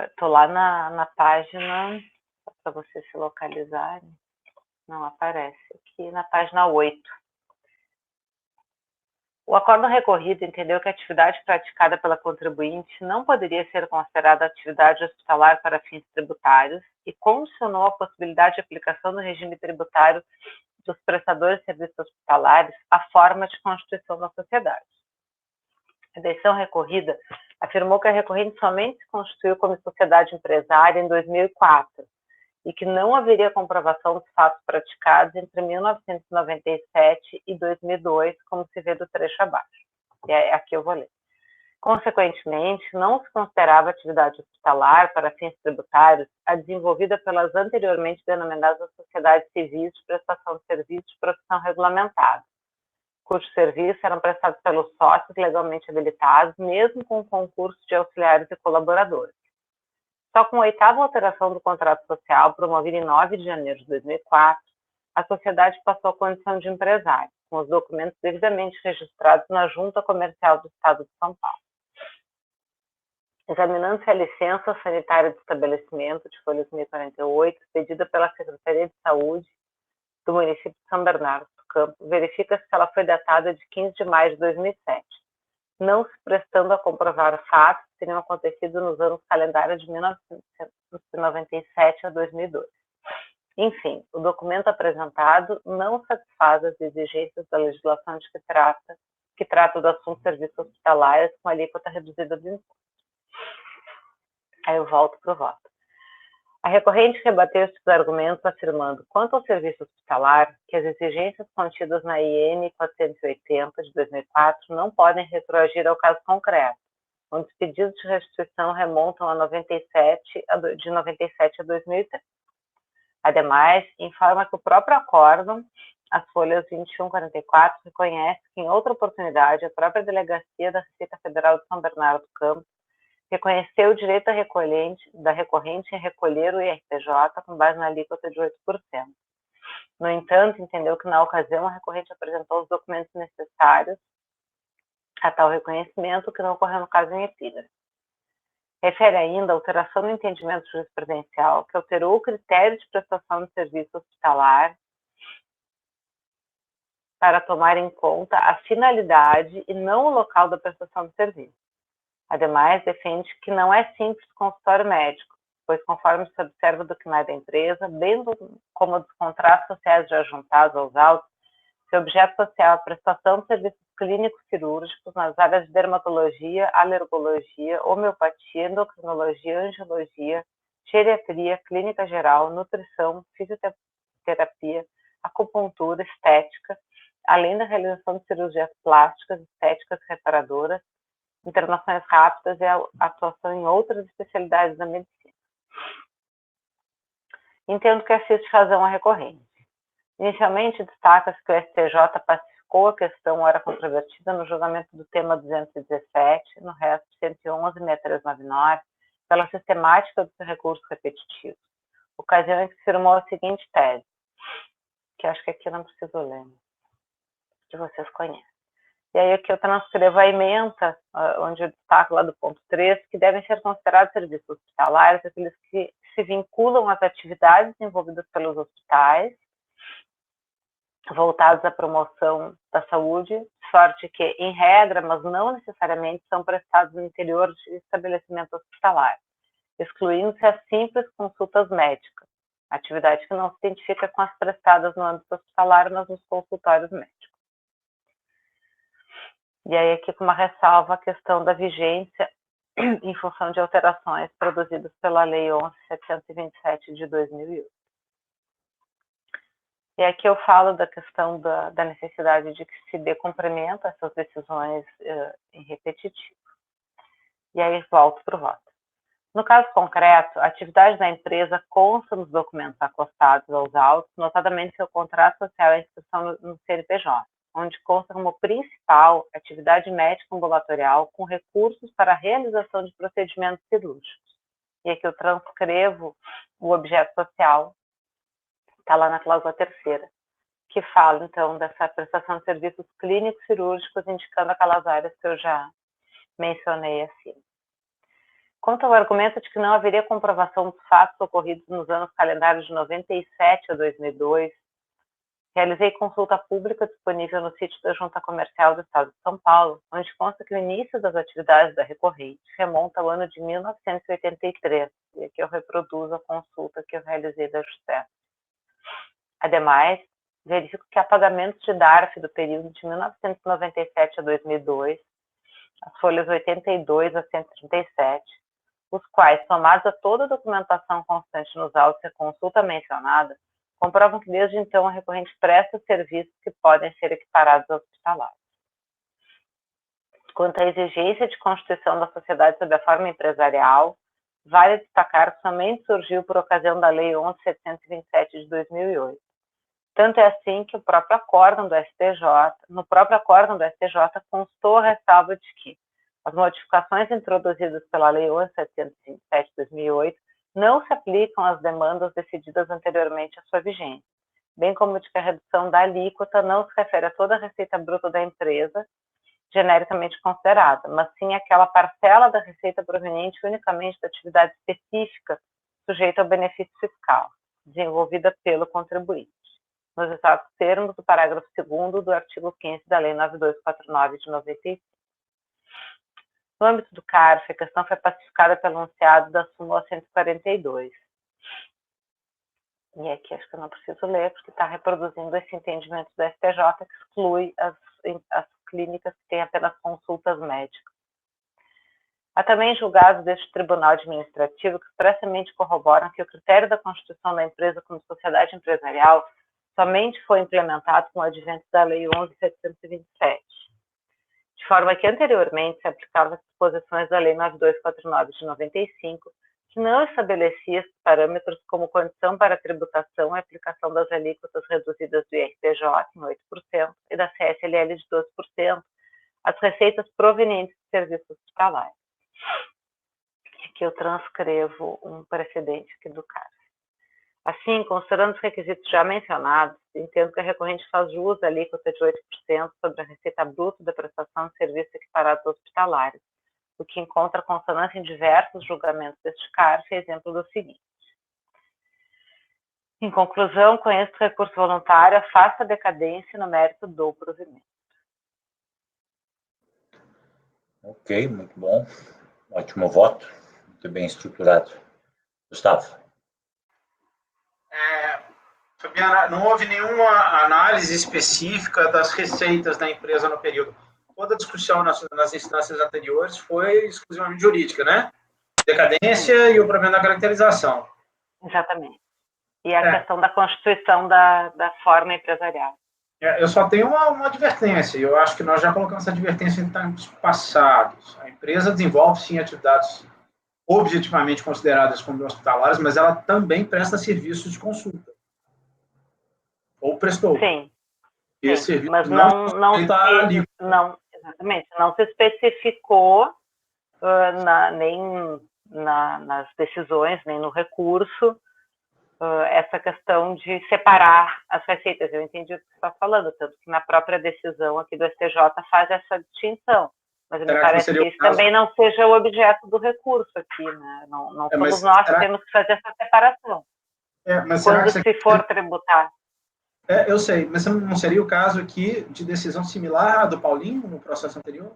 Estou lá na página, só para vocês se localizarem, não aparece, aqui na página 8. O acordo recorrido entendeu que a atividade praticada pela contribuinte não poderia ser considerada atividade hospitalar para fins tributários e condicionou a possibilidade de aplicação do regime tributário dos prestadores de serviços hospitalares à forma de constituição da sociedade. A decisão recorrida afirmou que a recorrente somente se constituiu como sociedade empresária em 2004 e que não haveria comprovação dos fatos praticados entre 1997 e 2002, como se vê do trecho abaixo. E aqui eu vou ler. Consequentemente, não se considerava atividade hospitalar para fins tributários a desenvolvida pelas anteriormente denominadas sociedades civis de prestação de serviços de profissão regulamentada, cujos serviços eram prestados pelos sócios legalmente habilitados, mesmo com concurso de auxiliares e colaboradores. Só com a 8ª alteração do contrato social, promovida em 9 de janeiro de 2004, a sociedade passou a condição de empresário, com os documentos devidamente registrados na Junta Comercial do Estado de São Paulo. Examinando-se a licença sanitária de estabelecimento de folha 1048, pedida pela Secretaria de Saúde do município de São Bernardo do Campo, verifica-se que ela foi datada de 15 de maio de 2007, não se prestando a comprovar fatos que teriam acontecido nos anos calendários de 1997 a 2002. Enfim, o documento apresentado não satisfaz as exigências da legislação que trata do assunto de serviços hospitalares com alíquota reduzida do imposto. Aí eu volto para o voto. A recorrente rebateu esses argumentos afirmando, quanto ao serviço hospitalar, que as exigências contidas na IN 480 de 2004 não podem retroagir ao caso concreto, onde os pedidos de restituição remontam a de 97 a 2003. Ademais, informa que o próprio acórdão, as folhas 21 e 44, reconhece que, em outra oportunidade, a própria Delegacia da Receita Federal de São Bernardo do Campo reconheceu o direito da recorrente em recolher o IRPJ com base na alíquota de 8%. No entanto, entendeu que, na ocasião, a recorrente apresentou os documentos necessários a tal reconhecimento, que não ocorreu no caso em epígrafe. Refere ainda a alteração no entendimento jurisprudencial, que alterou o critério de prestação de serviço hospitalar para tomar em conta a finalidade e não o local da prestação de serviço. Ademais, defende que não é simples consultório médico, pois, conforme se observa do CNAE da empresa, bem como dos contratos sociais já juntados aos autos, seu objeto social é a prestação de serviços clínicos cirúrgicos nas áreas de dermatologia, alergologia, homeopatia, endocrinologia, angiologia, geriatria, clínica geral, nutrição, fisioterapia, acupuntura, estética, além da realização de cirurgias plásticas, estéticas reparadoras, internações rápidas e a atuação em outras especialidades da medicina. Entendo que assiste razão à recorrente. Inicialmente, destaca-se que o STJ pacificou a questão ora controvertida no julgamento do tema 217, no resto 111.6399, pela sistemática dos recursos repetitivos, ocasião em que firmou a seguinte tese, que acho que aqui eu não preciso ler, que vocês conhecem. E aí aqui eu transcrevo a ementa, onde eu destaco lá do ponto 3, que devem ser considerados serviços hospitalares aqueles que se vinculam às atividades desenvolvidas pelos hospitais, voltados à promoção da saúde, de sorte que, em regra, mas não necessariamente, são prestados no interior de estabelecimento hospitalar, excluindo-se as simples consultas médicas, atividade que não se identifica com as prestadas no âmbito hospitalar, mas nos consultórios médicos. E aí aqui com uma ressalva a questão da vigência em função de alterações produzidas pela Lei 11.727 de 2008. E aqui eu falo da questão da necessidade de que se dê cumprimento a essas decisões em repetitivo. E aí volto para o voto. No caso concreto, a atividade da empresa consta nos documentos acostados aos autos, notadamente seu contrato social e a inscrição no CNPJ, onde consta como principal atividade médica ambulatorial com recursos para a realização de procedimentos cirúrgicos. E aqui eu transcrevo o objeto social, está lá na cláusula 3ª, que fala, então, dessa prestação de serviços clínicos cirúrgicos, indicando aquelas áreas que eu já mencionei acima. Quanto ao argumento de que não haveria comprovação dos fatos ocorridos nos anos calendários de 97 a 2002, realizei consulta pública disponível no sítio da Junta Comercial do Estado de São Paulo, onde consta que o início das atividades da recorrente remonta ao ano de 1983, e aqui eu reproduzo a consulta que eu realizei da Justiça. Ademais, verifico que há pagamentos de DARF do período de 1997 a 2002, as folhas 82 a 137, os quais, somados a toda a documentação constante nos autos e a consulta mencionada, comprovam que desde então a recorrente presta serviços que podem ser equiparados aos hospitalares. Quanto à exigência de constituição da sociedade sob a forma empresarial, vale destacar que somente surgiu por ocasião da Lei 11.727 de 2008. Tanto é assim que no próprio acórdão do STJ constou a ressalva de que as modificações introduzidas pela Lei 11.727 de 2008 não se aplicam às demandas decididas anteriormente à sua vigência, bem como de que a redução da alíquota não se refere a toda a receita bruta da empresa, genericamente considerada, mas sim àquela parcela da receita proveniente unicamente da atividade específica sujeita ao benefício fiscal, desenvolvida pelo contribuinte, nos exatos termos do parágrafo 2º do artigo 15 da Lei 9249 de 95. No âmbito do CARF, a questão foi pacificada pelo enunciado da súmula 142. E aqui acho que eu não preciso ler, porque está reproduzindo esse entendimento do STJ que exclui as clínicas que têm apenas consultas médicas. Há também julgados deste Tribunal Administrativo que expressamente corroboram que o critério da constituição da empresa como sociedade empresarial somente foi implementado com o advento da Lei 11.727. De forma que anteriormente se aplicavam as disposições da Lei 9249 de 95, que não estabelecia esses parâmetros como condição para a tributação e aplicação das alíquotas reduzidas do IRPJ em 8% e da CSLL de 12%, as receitas provenientes de serviços hospitalares. Aqui eu transcrevo um precedente aqui do CARF. Assim, considerando os requisitos já mencionados, entendo que a recorrente faz jus à alíquota de 8% sobre a receita bruta da prestação de serviços equiparados hospitalares, o que encontra consonância em diversos julgamentos deste CARF, exemplo do seguinte. Em conclusão, com este recurso voluntário, afasta a decadência no mérito do provimento. Ok, muito bom. Ótimo voto. Muito bem estruturado. Gustavo. Fabiana, não houve nenhuma análise específica das receitas da empresa no período. Toda a discussão nas instâncias anteriores foi exclusivamente jurídica, né? Decadência e o problema da caracterização. Exatamente. E a questão da constituição da forma empresarial. Eu só tenho uma advertência, e eu acho que nós já colocamos essa advertência em tempos passados. A empresa desenvolve, sim, atividades objetivamente consideradas como hospitalares, mas ela também presta serviços de consulta. Ou prestou. Sim. Esse serviço mas exatamente, não se especificou nem nas decisões, nem no recurso, essa questão de separar as receitas. Eu entendi o que você está falando, tanto que na própria decisão aqui do STJ faz essa distinção. Mas me parece que isso também não seja o objeto do recurso aqui, né? Não somos nós que temos que fazer essa separação. Mas quando se for tributar. Eu sei, mas não seria o caso aqui de decisão similar à do Paulinho no processo anterior?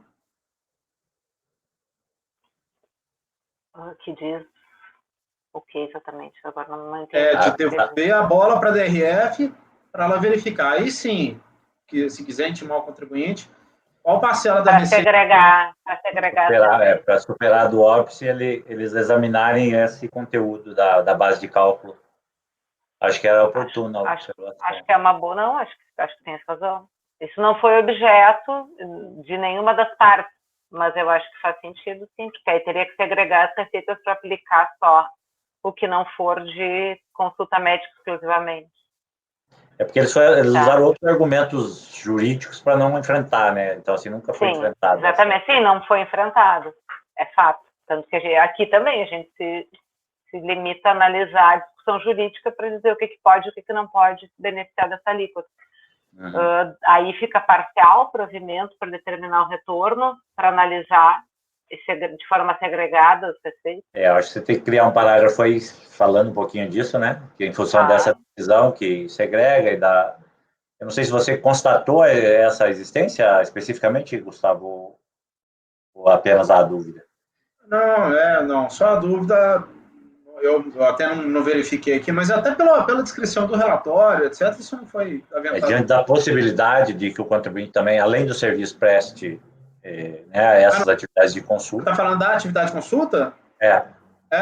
Que diz o que exatamente? Agora não entendi. De devolver a bola para a DRF para ela verificar. Aí sim, que se quiser intimar o contribuinte, qual parcela da receita... Para segregar. Para superar do óbice, eles examinarem esse conteúdo da base de cálculo. Acho que era oportuno. Acho que é uma boa, não, acho que tem razão. Isso não foi objeto de nenhuma das partes, mas eu acho que faz sentido, sim, porque aí teria que segregar as receitas para aplicar só o que não for de consulta médica exclusivamente. É porque eles usaram outros argumentos jurídicos para não enfrentar, né? Então, assim, nunca foi enfrentado. Exatamente, sim, não foi enfrentado, é fato. Tanto que aqui também a gente se limita a analisar a discussão jurídica para dizer o que pode e o que não pode se beneficiar dessa alíquota. Aí fica parcial provimento para determinar o retorno, para analisar de forma segregada as receitas. Acho que você tem que criar um parágrafo aí falando um pouquinho disso, né? Que em função dessa decisão que segrega e dá... Eu não sei se você constatou essa existência especificamente, Gustavo, ou apenas a dúvida? Não, só a dúvida... Eu até não verifiquei aqui, mas até pela descrição do relatório, etc., isso não foi aventado. Diante da possibilidade de que o contribuinte também, além do serviço, preste essas atividades de consulta. Está falando da atividade de consulta?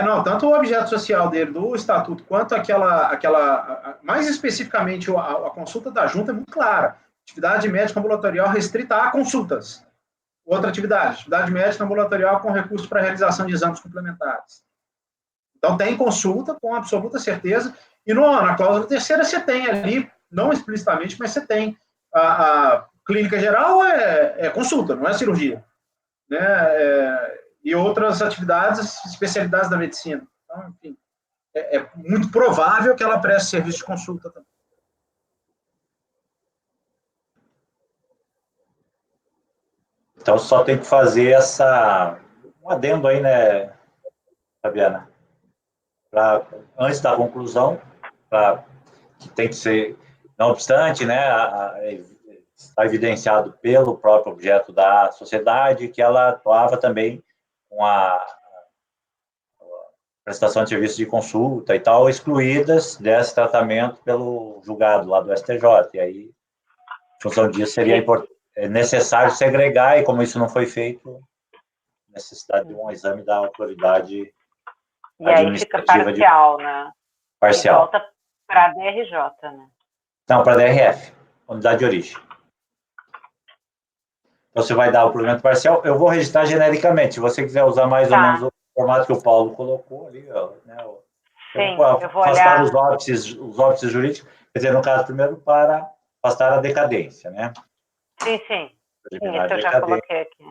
Não, tanto o objeto social dele, do estatuto, quanto mais especificamente, a consulta da junta é muito clara. Atividade médica ambulatorial restrita a consultas. Outra atividade médica ambulatorial com recurso para realização de exames complementares. Então, tem consulta com absoluta certeza. E na cláusula terceira, você tem ali, não explicitamente, mas você tem a clínica geral é consulta, não é cirurgia. Né? E outras atividades, especialidades da medicina. Então, enfim, é muito provável que ela preste serviço de consulta também. Então, só tem que fazer um adendo aí, né, Fabiana? Antes da conclusão, que tem que ser, não obstante, né, está evidenciado pelo próprio objeto da sociedade que ela atuava também com a prestação de serviços de consulta e tal, excluídas desse tratamento pelo julgado lá do STJ. E aí, em função disso, seria necessário segregar, e como isso não foi feito, necessidade de um exame da autoridade. E aí fica parcial, né? Parcial. E volta para a DRJ, né? Não, para a DRF, unidade de origem. Então, você vai dar o provimento parcial. Eu vou registrar genericamente. Se você quiser usar mais ou menos o formato que o Paulo colocou ali, né? Sim, eu vou olhar... os óbices jurídicos, quer dizer, no caso, primeiro, para afastar a decadência, né? Sim. Sim, isso eu já coloquei aqui.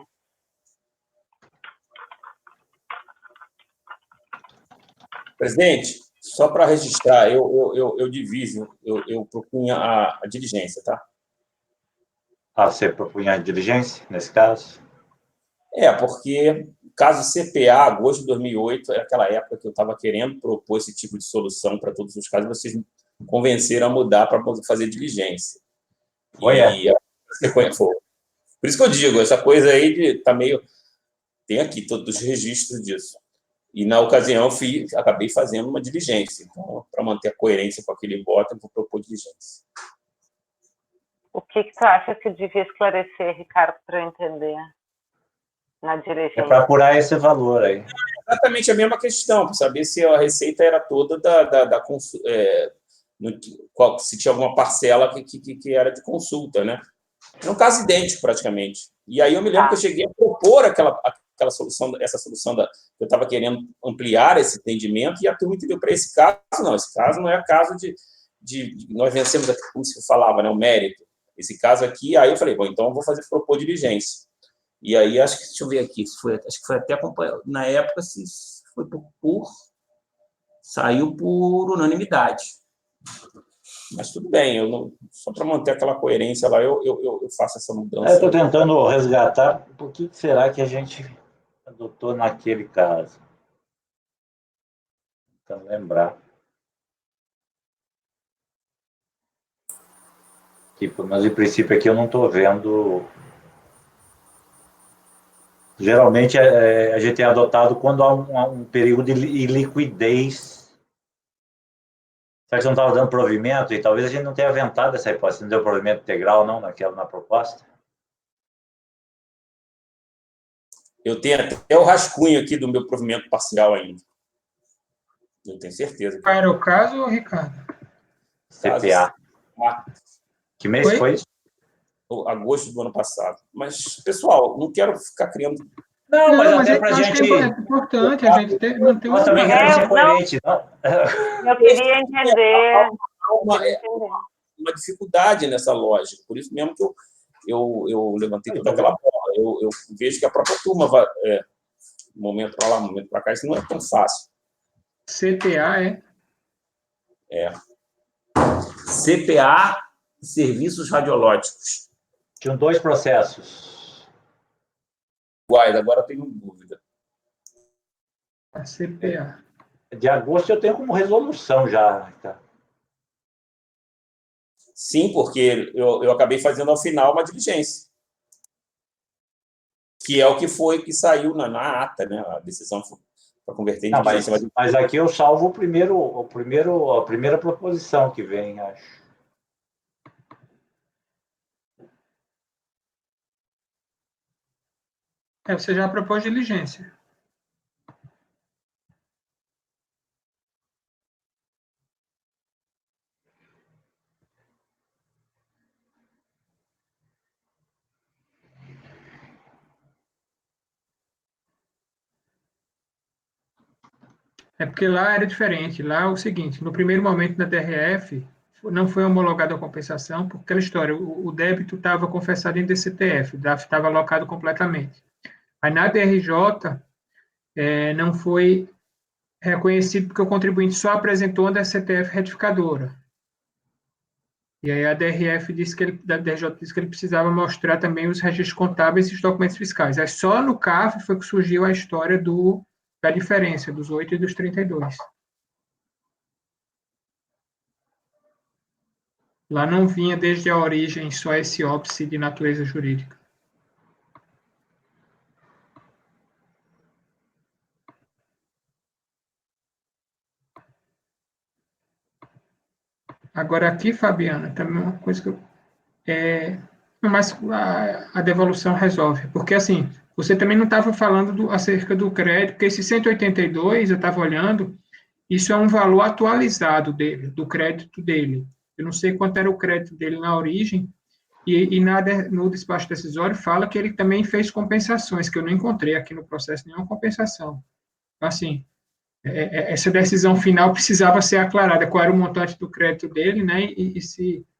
Presidente, só para registrar, eu diviso, eu propunha a diligência, tá? Você propunha a diligência, nesse caso? Porque caso CPA, agosto de 2008, era aquela época que eu estava querendo propor esse tipo de solução para todos os casos, vocês me convenceram a mudar para fazer diligência. Por isso que eu digo, essa coisa aí tá meio... Tem aqui todos os registros disso. E, na ocasião, acabei fazendo uma diligência. Então, para manter a coerência com aquele voto, eu vou propor diligência. O que tu acha que devia esclarecer, Ricardo, para eu entender na diligência? Para apurar esse valor aí. Exatamente a mesma questão, para saber se a receita era toda se tinha alguma parcela que era de consulta, né? É um caso idêntico, praticamente. E aí eu me lembro que eu cheguei a propor aquela solução, essa solução que eu estava querendo ampliar esse entendimento, e a turma entendeu para esse caso, não, esse caso não é caso de nós vencemos, como se falava, né, o mérito. Esse caso aqui, aí eu falei, bom, então eu vou propor diligência. E aí, acho que, deixa eu ver aqui, acho que foi até acompanhado, na época, se foi por saiu por unanimidade. Mas tudo bem, eu não, só para manter aquela coerência lá, eu faço essa mudança. Eu estou tentando resgatar por que será que a gente adotou naquele caso. Tentando lembrar. Tipo, mas em princípio aqui eu não estou vendo. Geralmente a gente é adotado quando há um período de iliquidez. Será que você não estava dando provimento? E talvez a gente não tenha aventado essa hipótese. Não deu provimento integral, não, na proposta? Eu tenho até o rascunho aqui do meu provimento parcial ainda. Eu tenho certeza. Qual era o caso, Ricardo? CPA. Que mês foi isso? Agosto do ano passado. Mas, pessoal, não quero ficar criando... Não, mas até para a gente... É importante a gente manter Nós também queremos ser coerentes, não? Eu queria entender... uma dificuldade nessa lógica. Por isso mesmo que eu levantei toda aquela bola. Eu vejo que a própria turma vai... momento para lá, momento para cá, isso não é tão fácil. CPA, É. CPA, serviços radiológicos. Tinham 2 processos. Iguais, agora eu tenho dúvida. A CPA. De agosto eu tenho como resolução já. Tá? Sim, porque eu acabei fazendo ao final uma diligência. Que é o que foi que saiu na ata, né? A decisão para converter em diligência. Mas aqui eu salvo a primeira proposição que vem, acho. Você já propôs diligência. É porque lá era diferente. Lá é o seguinte, no primeiro momento na DRF, não foi homologada a compensação, porque aquela história, o débito estava confessado em DCTF, o DAF estava alocado completamente. Aí na DRJ, não foi reconhecido porque o contribuinte só apresentou uma DCTF retificadora. E aí a DRF disse que da DRJ disse que ele precisava mostrar também os registros contábeis e os documentos fiscais. Aí só no CAF foi que surgiu a história da diferença dos 8 e dos 32. Lá não vinha desde a origem só esse óbice de natureza jurídica. Agora aqui, Fabiana, também uma coisa que mas a devolução resolve, porque assim, você também não estava falando acerca do crédito, porque esse 182, eu estava olhando, isso é um valor atualizado dele, do crédito dele. Eu não sei quanto era o crédito dele na origem, e no despacho decisório fala que ele também fez compensações, que eu não encontrei aqui no processo nenhuma compensação. Então, assim, essa decisão final precisava ser aclarada, qual era o montante do crédito dele, né,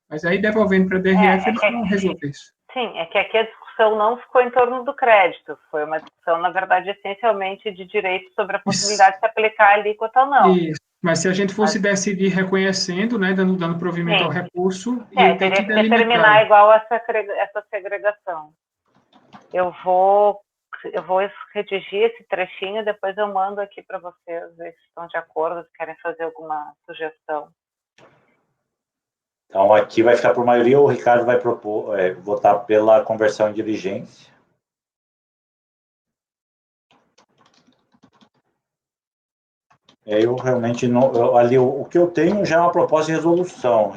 mas aí devolvendo para a DRF, eles vão resolver isso. Sim, é que aqui a discussão não ficou em torno do crédito, foi uma discussão, na verdade, essencialmente de direito sobre a possibilidade de se aplicar a alíquota ou não. Isso. Mas se a gente fosse decidir reconhecendo, né, dando provimento ao recurso, ia ter que determinar igual essa segregação. Eu vou redigir esse trechinho, depois eu mando aqui para vocês, ver se estão de acordo, se querem fazer alguma sugestão. Então, aqui vai ficar por maioria, o Ricardo vai votar pela conversão em diligência. Eu realmente não... ali, o que eu tenho já é uma proposta de resolução,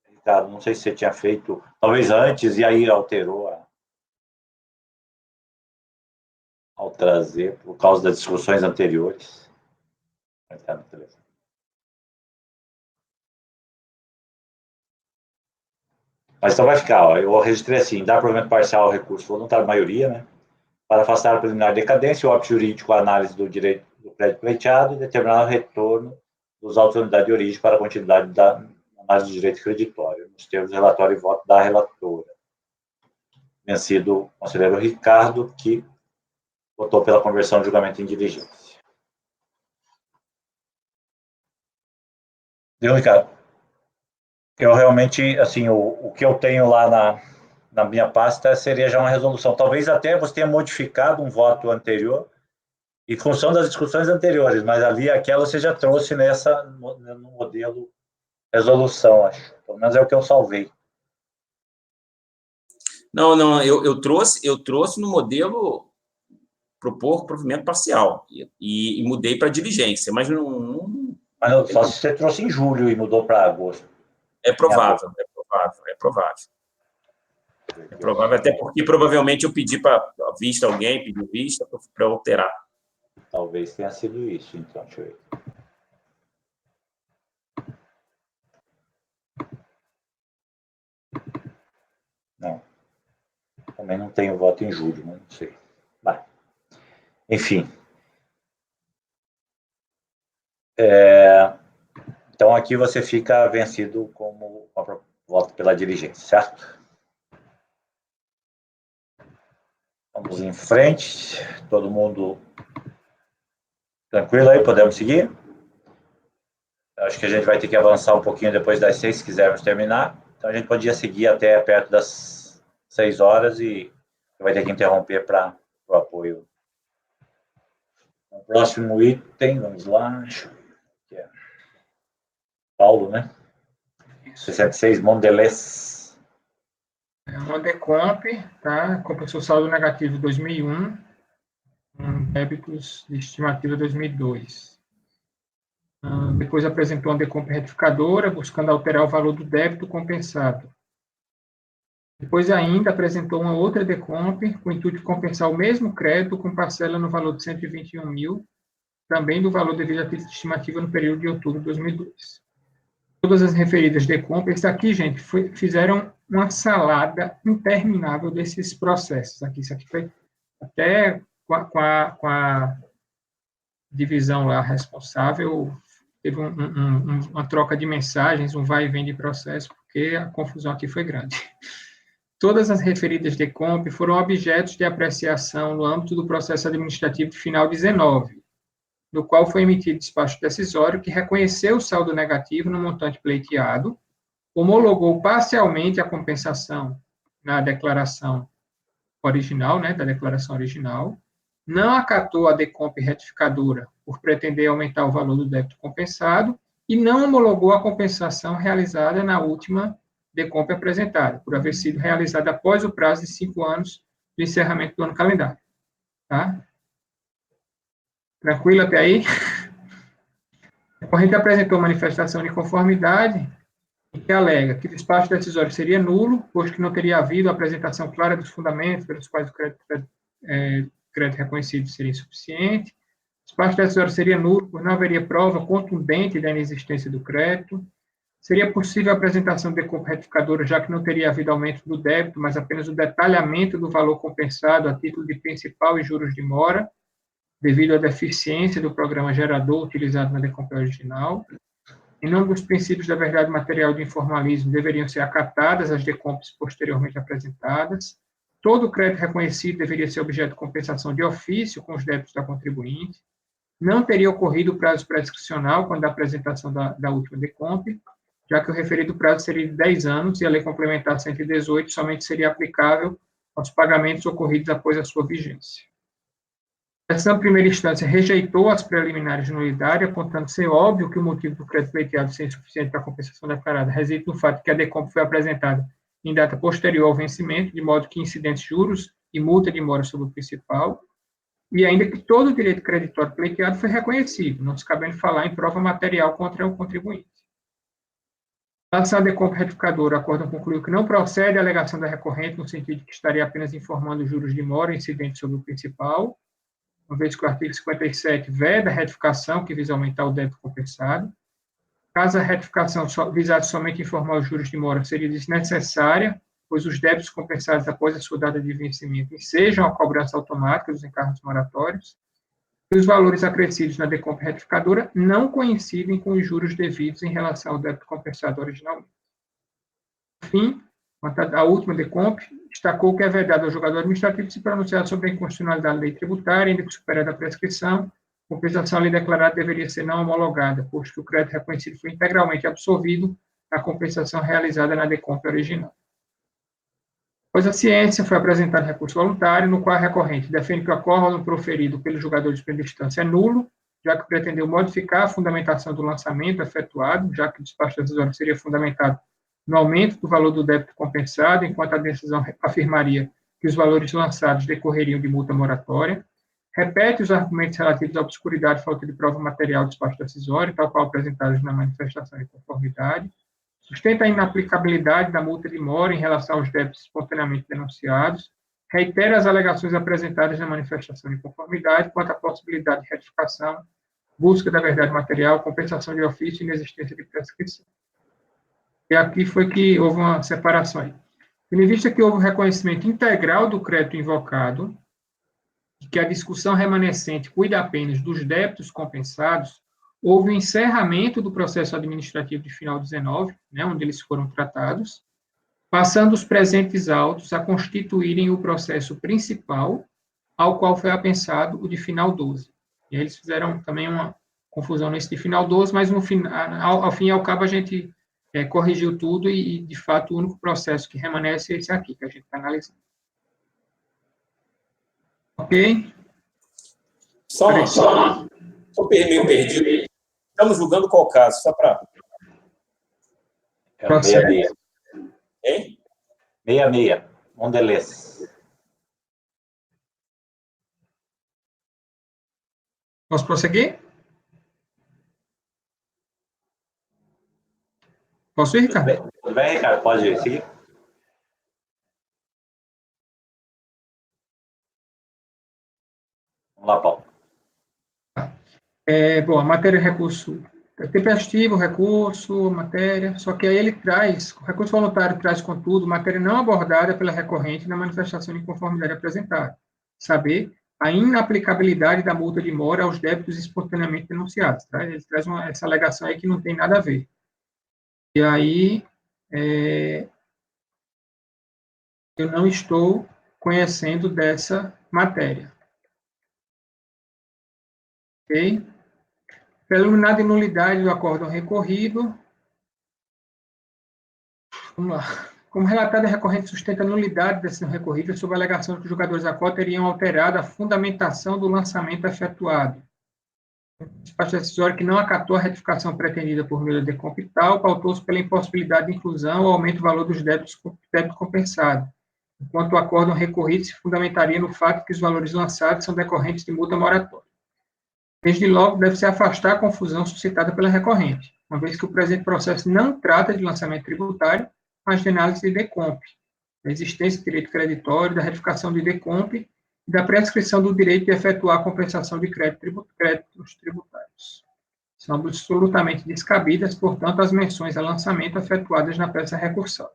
Ricardo. Não sei se você tinha feito, talvez antes, e aí alterou ao trazer, por causa das discussões anteriores. Mas então vai ficar, ó, eu registrei assim, dar provimento parcial ao recurso voluntário, maioria, né? Para afastar a preliminar decadência, o óbito jurídico, a análise do direito do crédito pleiteado e determinar o retorno dos autos da unidade de origem para a continuidade da análise do direito creditório, nos termos do relatório e voto da relatora. Vencido o conselheiro Ricardo, que votou pela conversão de julgamento em diligência. Viu, Ricardo? Eu realmente, assim, o que eu tenho lá na minha pasta seria já uma resolução. Talvez até você tenha modificado um voto anterior em função das discussões anteriores, mas ali aquela você já trouxe no modelo resolução, acho. Pelo menos é o que eu salvei. Não, eu trouxe no modelo propor provimento parcial e mudei para diligência, mas não... Mas não, só se você trouxe em julho e mudou para agosto. É provável. É provável, até porque provavelmente eu pedi para vista alguém, pediu vista para alterar. Talvez tenha sido isso, então, deixa eu ver. Não. Também não tenho voto em julho, mas não sei. Vai. Enfim. Então, aqui você fica vencido como voto pela diligência, certo? Vamos em frente. Todo mundo tranquilo aí? Podemos seguir? Acho que a gente vai ter que avançar um pouquinho depois das 6, se quisermos terminar. Então, a gente podia seguir até perto das 6 horas e vai ter que interromper para o apoio. O próximo item, vamos lá. Paulo, né? 66, Mondelez. É uma decomp, tá? Compensou saldo negativo 2001, débitos de estimativa 2002. Depois apresentou uma decomp retificadora, buscando alterar o valor do débito compensado. Depois ainda apresentou uma outra decomp, com o intuito de compensar o mesmo crédito com parcela no valor de 121 mil, também do valor devido à estimativa no período de outubro de 2002. Todas as referidas decomp, isso aqui, gente, fizeram uma salada interminável desses processos. Isso aqui foi até com a divisão lá responsável, teve uma troca de mensagens, um vai e vem de processo, porque a confusão aqui foi grande. Todas as referidas decomp foram objetos de apreciação no âmbito do processo administrativo final 19, no qual foi emitido despacho decisório que reconheceu o saldo negativo no montante pleiteado, homologou parcialmente a compensação na declaração original, né, da declaração original, não acatou a decomp retificadora por pretender aumentar o valor do débito compensado e não homologou a compensação realizada na última decomp apresentada, por haver sido realizada após o prazo de 5 anos do encerramento do ano calendário. Tá? Tranquilo até aí? A corrente apresentou manifestação de conformidade que alega que o despacho decisório seria nulo, posto que não teria havido a apresentação clara dos fundamentos pelos quais o crédito reconhecido seria insuficiente. O despacho decisório seria nulo, pois não haveria prova contundente da inexistência do crédito. Seria possível a apresentação de decomp retificadora, já que não teria havido aumento do débito, mas apenas o detalhamento do valor compensado a título de principal e juros de mora, devido à deficiência do programa gerador utilizado na decomp original. Em nome dos princípios da verdade material e do informalismo, deveriam ser acatadas as decomps posteriormente apresentadas. Todo o crédito reconhecido deveria ser objeto de compensação de ofício com os débitos da contribuinte. Não teria ocorrido o prazo prescricional quando a apresentação da última decomp, já que o referido prazo seria de 10 anos e a Lei Complementar 118 somente seria aplicável aos pagamentos ocorridos após a sua vigência. A sessão primeira instância rejeitou as preliminares de nulidade, apontando ser óbvio que o motivo do crédito pleiteado ser insuficiente para a compensação declarada reside no fato que a decomp foi apresentada em data posterior ao vencimento, de modo que incidentes juros e multa de mora sobre o principal, e ainda que todo o direito creditório pleiteado foi reconhecido, não se cabendo falar em prova material contra o contribuinte. A ação decomp retificadora, o acórdão concluiu que não procede a alegação da recorrente, no sentido de que estaria apenas informando os juros de mora incidentes sobre o principal, uma vez que o artigo 57 veda a retificação, que visa aumentar o débito compensado. Caso a retificação visasse somente informar os juros de mora, seria desnecessária, pois os débitos compensados após a sua data de vencimento ensejam a cobrança automática dos encargos moratórios, e os valores acrescidos na decomp retificadora não coincidem com os juros devidos em relação ao débito compensado originalmente. Por fim, a última decomp destacou que é vedado ao julgador administrativo se pronunciar sobre a inconstitucionalidade da lei tributária, ainda que superada a prescrição, a compensação ali declarada deveria ser não homologada, posto que o crédito reconhecido foi integralmente absorvido na compensação realizada na DECOMP original. Após a ciência, foi apresentado recurso voluntário, no qual a recorrente defende que o acórdão proferido pelo julgador de primeira instância é nulo, já que pretendeu modificar a fundamentação do lançamento efetuado, já que o despacho decisório seria fundamentado no aumento do valor do débito compensado, enquanto a decisão afirmaria que os valores lançados decorreriam de multa moratória. Repete os argumentos relativos à obscuridade e falta de prova material do despacho decisório, tal qual apresentados na manifestação de conformidade. Sustenta a inaplicabilidade da multa de mora em relação aos débitos espontaneamente denunciados. Reitera as alegações apresentadas na manifestação de conformidade quanto à possibilidade de retificação, busca da verdade material, compensação de ofício e inexistência de prescrição. E aqui foi que houve uma separação aí. Tendo em vista que houve um reconhecimento integral do crédito invocado, e que a discussão remanescente cuida apenas dos débitos compensados, houve o encerramento do processo administrativo de final 19, né, onde eles foram tratados, passando os presentes autos a constituírem o processo principal, ao qual foi apensado o de final 12. E aí eles fizeram também uma confusão nesse de final 12, mas no final, ao fim e ao cabo a gente corrigiu tudo e, de fato, o único processo que remanesce é esse aqui, que a gente está analisando. Ok? Só meio perdido. Estamos julgando qual caso? Só para... É o 66. Hein? 66. Mondelez. Posso prosseguir? Posso ir, Ricardo? Tudo bem, Ricardo? Pode ir, seguir. Vamos lá, Paulo. Bom, a matéria de recurso é tempestivo, recurso, matéria, só que aí ele traz, o recurso voluntário traz, contudo, matéria não abordada pela recorrente na manifestação de inconformidade apresentada. Saber a inaplicabilidade da multa de mora aos débitos espontaneamente denunciados. Tá? Ele traz essa alegação aí que não tem nada a ver. E aí, eu não estou conhecendo dessa matéria. Ok? Preliminar nulidade do acórdão recorrido. Vamos lá. Como relatado, a recorrente sustenta a nulidade da decisão recorrida sob a alegação de que os julgadores da cota teriam alterado a fundamentação do lançamento efetuado. O despacho decisório que não acatou a retificação pretendida por meio da DECOMP e tal, pautou-se pela impossibilidade de inclusão ou aumento do valor dos débitos compensado, enquanto o acórdão recorrido se fundamentaria no fato de que os valores lançados são decorrentes de multa moratória. Desde logo, deve-se afastar a confusão suscitada pela recorrente, uma vez que o presente processo não trata de lançamento tributário, mas de análise de DECOMP, da existência do direito creditório, da retificação de DECOMP e da prescrição do direito de efetuar a compensação de créditos tributários. São absolutamente descabidas, portanto, as menções a lançamento efetuadas na peça recursal.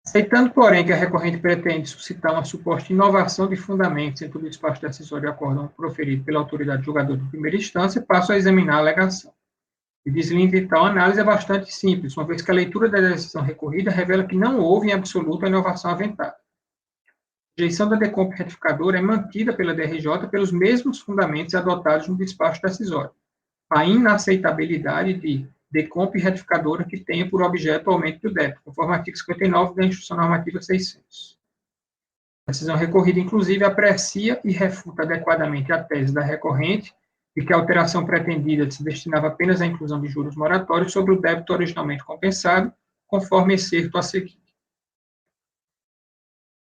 Aceitando, porém, que a recorrente pretende suscitar uma suposta inovação de fundamentos entre o despacho decisório e acórdão proferido pela autoridade julgadora de primeira instância, passo a examinar a alegação. E deslinda de tal análise é bastante simples, uma vez que a leitura da decisão recorrida revela que não houve, em absoluto, a inovação aventada. A rejeição da DECOMP retificadora é mantida pela DRJ pelos mesmos fundamentos adotados no despacho decisório. A inaceitabilidade de DECOMP retificadora que tenha por objeto o aumento do débito, conforme o artigo 59 da Instrução Normativa 600. A decisão recorrida, inclusive, aprecia e refuta adequadamente a tese da recorrente de que a alteração pretendida se destinava apenas à inclusão de juros moratórios sobre o débito originalmente compensado, conforme excerto a seguir.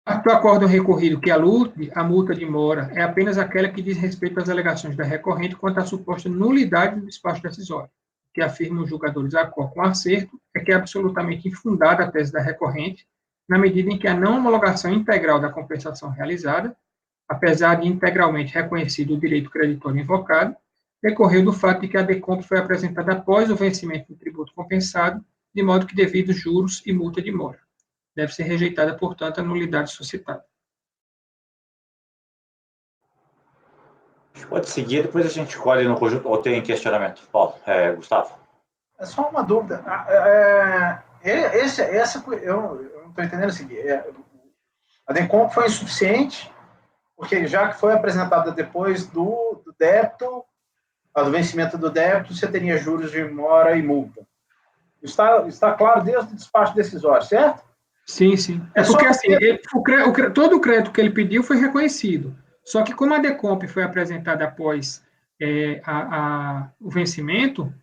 O acórdão recorrido que alude à multa de mora é apenas aquela que diz respeito às alegações da recorrente quanto à suposta nulidade do despacho decisório, que afirmam os julgadores a qual com acerto é que é absolutamente infundada a tese da recorrente, na medida em que a não homologação integral da compensação realizada, apesar de integralmente reconhecido o direito creditório invocado, decorreu do fato de que a DECOMP foi apresentada após o vencimento do tributo compensado, de modo que devido juros e multa de mora. Deve ser rejeitada, portanto, a nulidade suscitada. Pode seguir, depois a gente escolhe no conjunto, ou tem questionamento. Paulo, Gustavo. É só uma dúvida. Eu não estou entendendo o seguinte. A DECOMP foi insuficiente Porque já que foi apresentada depois do débito, do vencimento do débito, você teria juros de mora e multa. Está claro desde o despacho decisório, certo? Sim, sim. É porque, assim, todo o crédito que ele pediu foi reconhecido. Só que, como a DECOMP foi apresentada após o vencimento,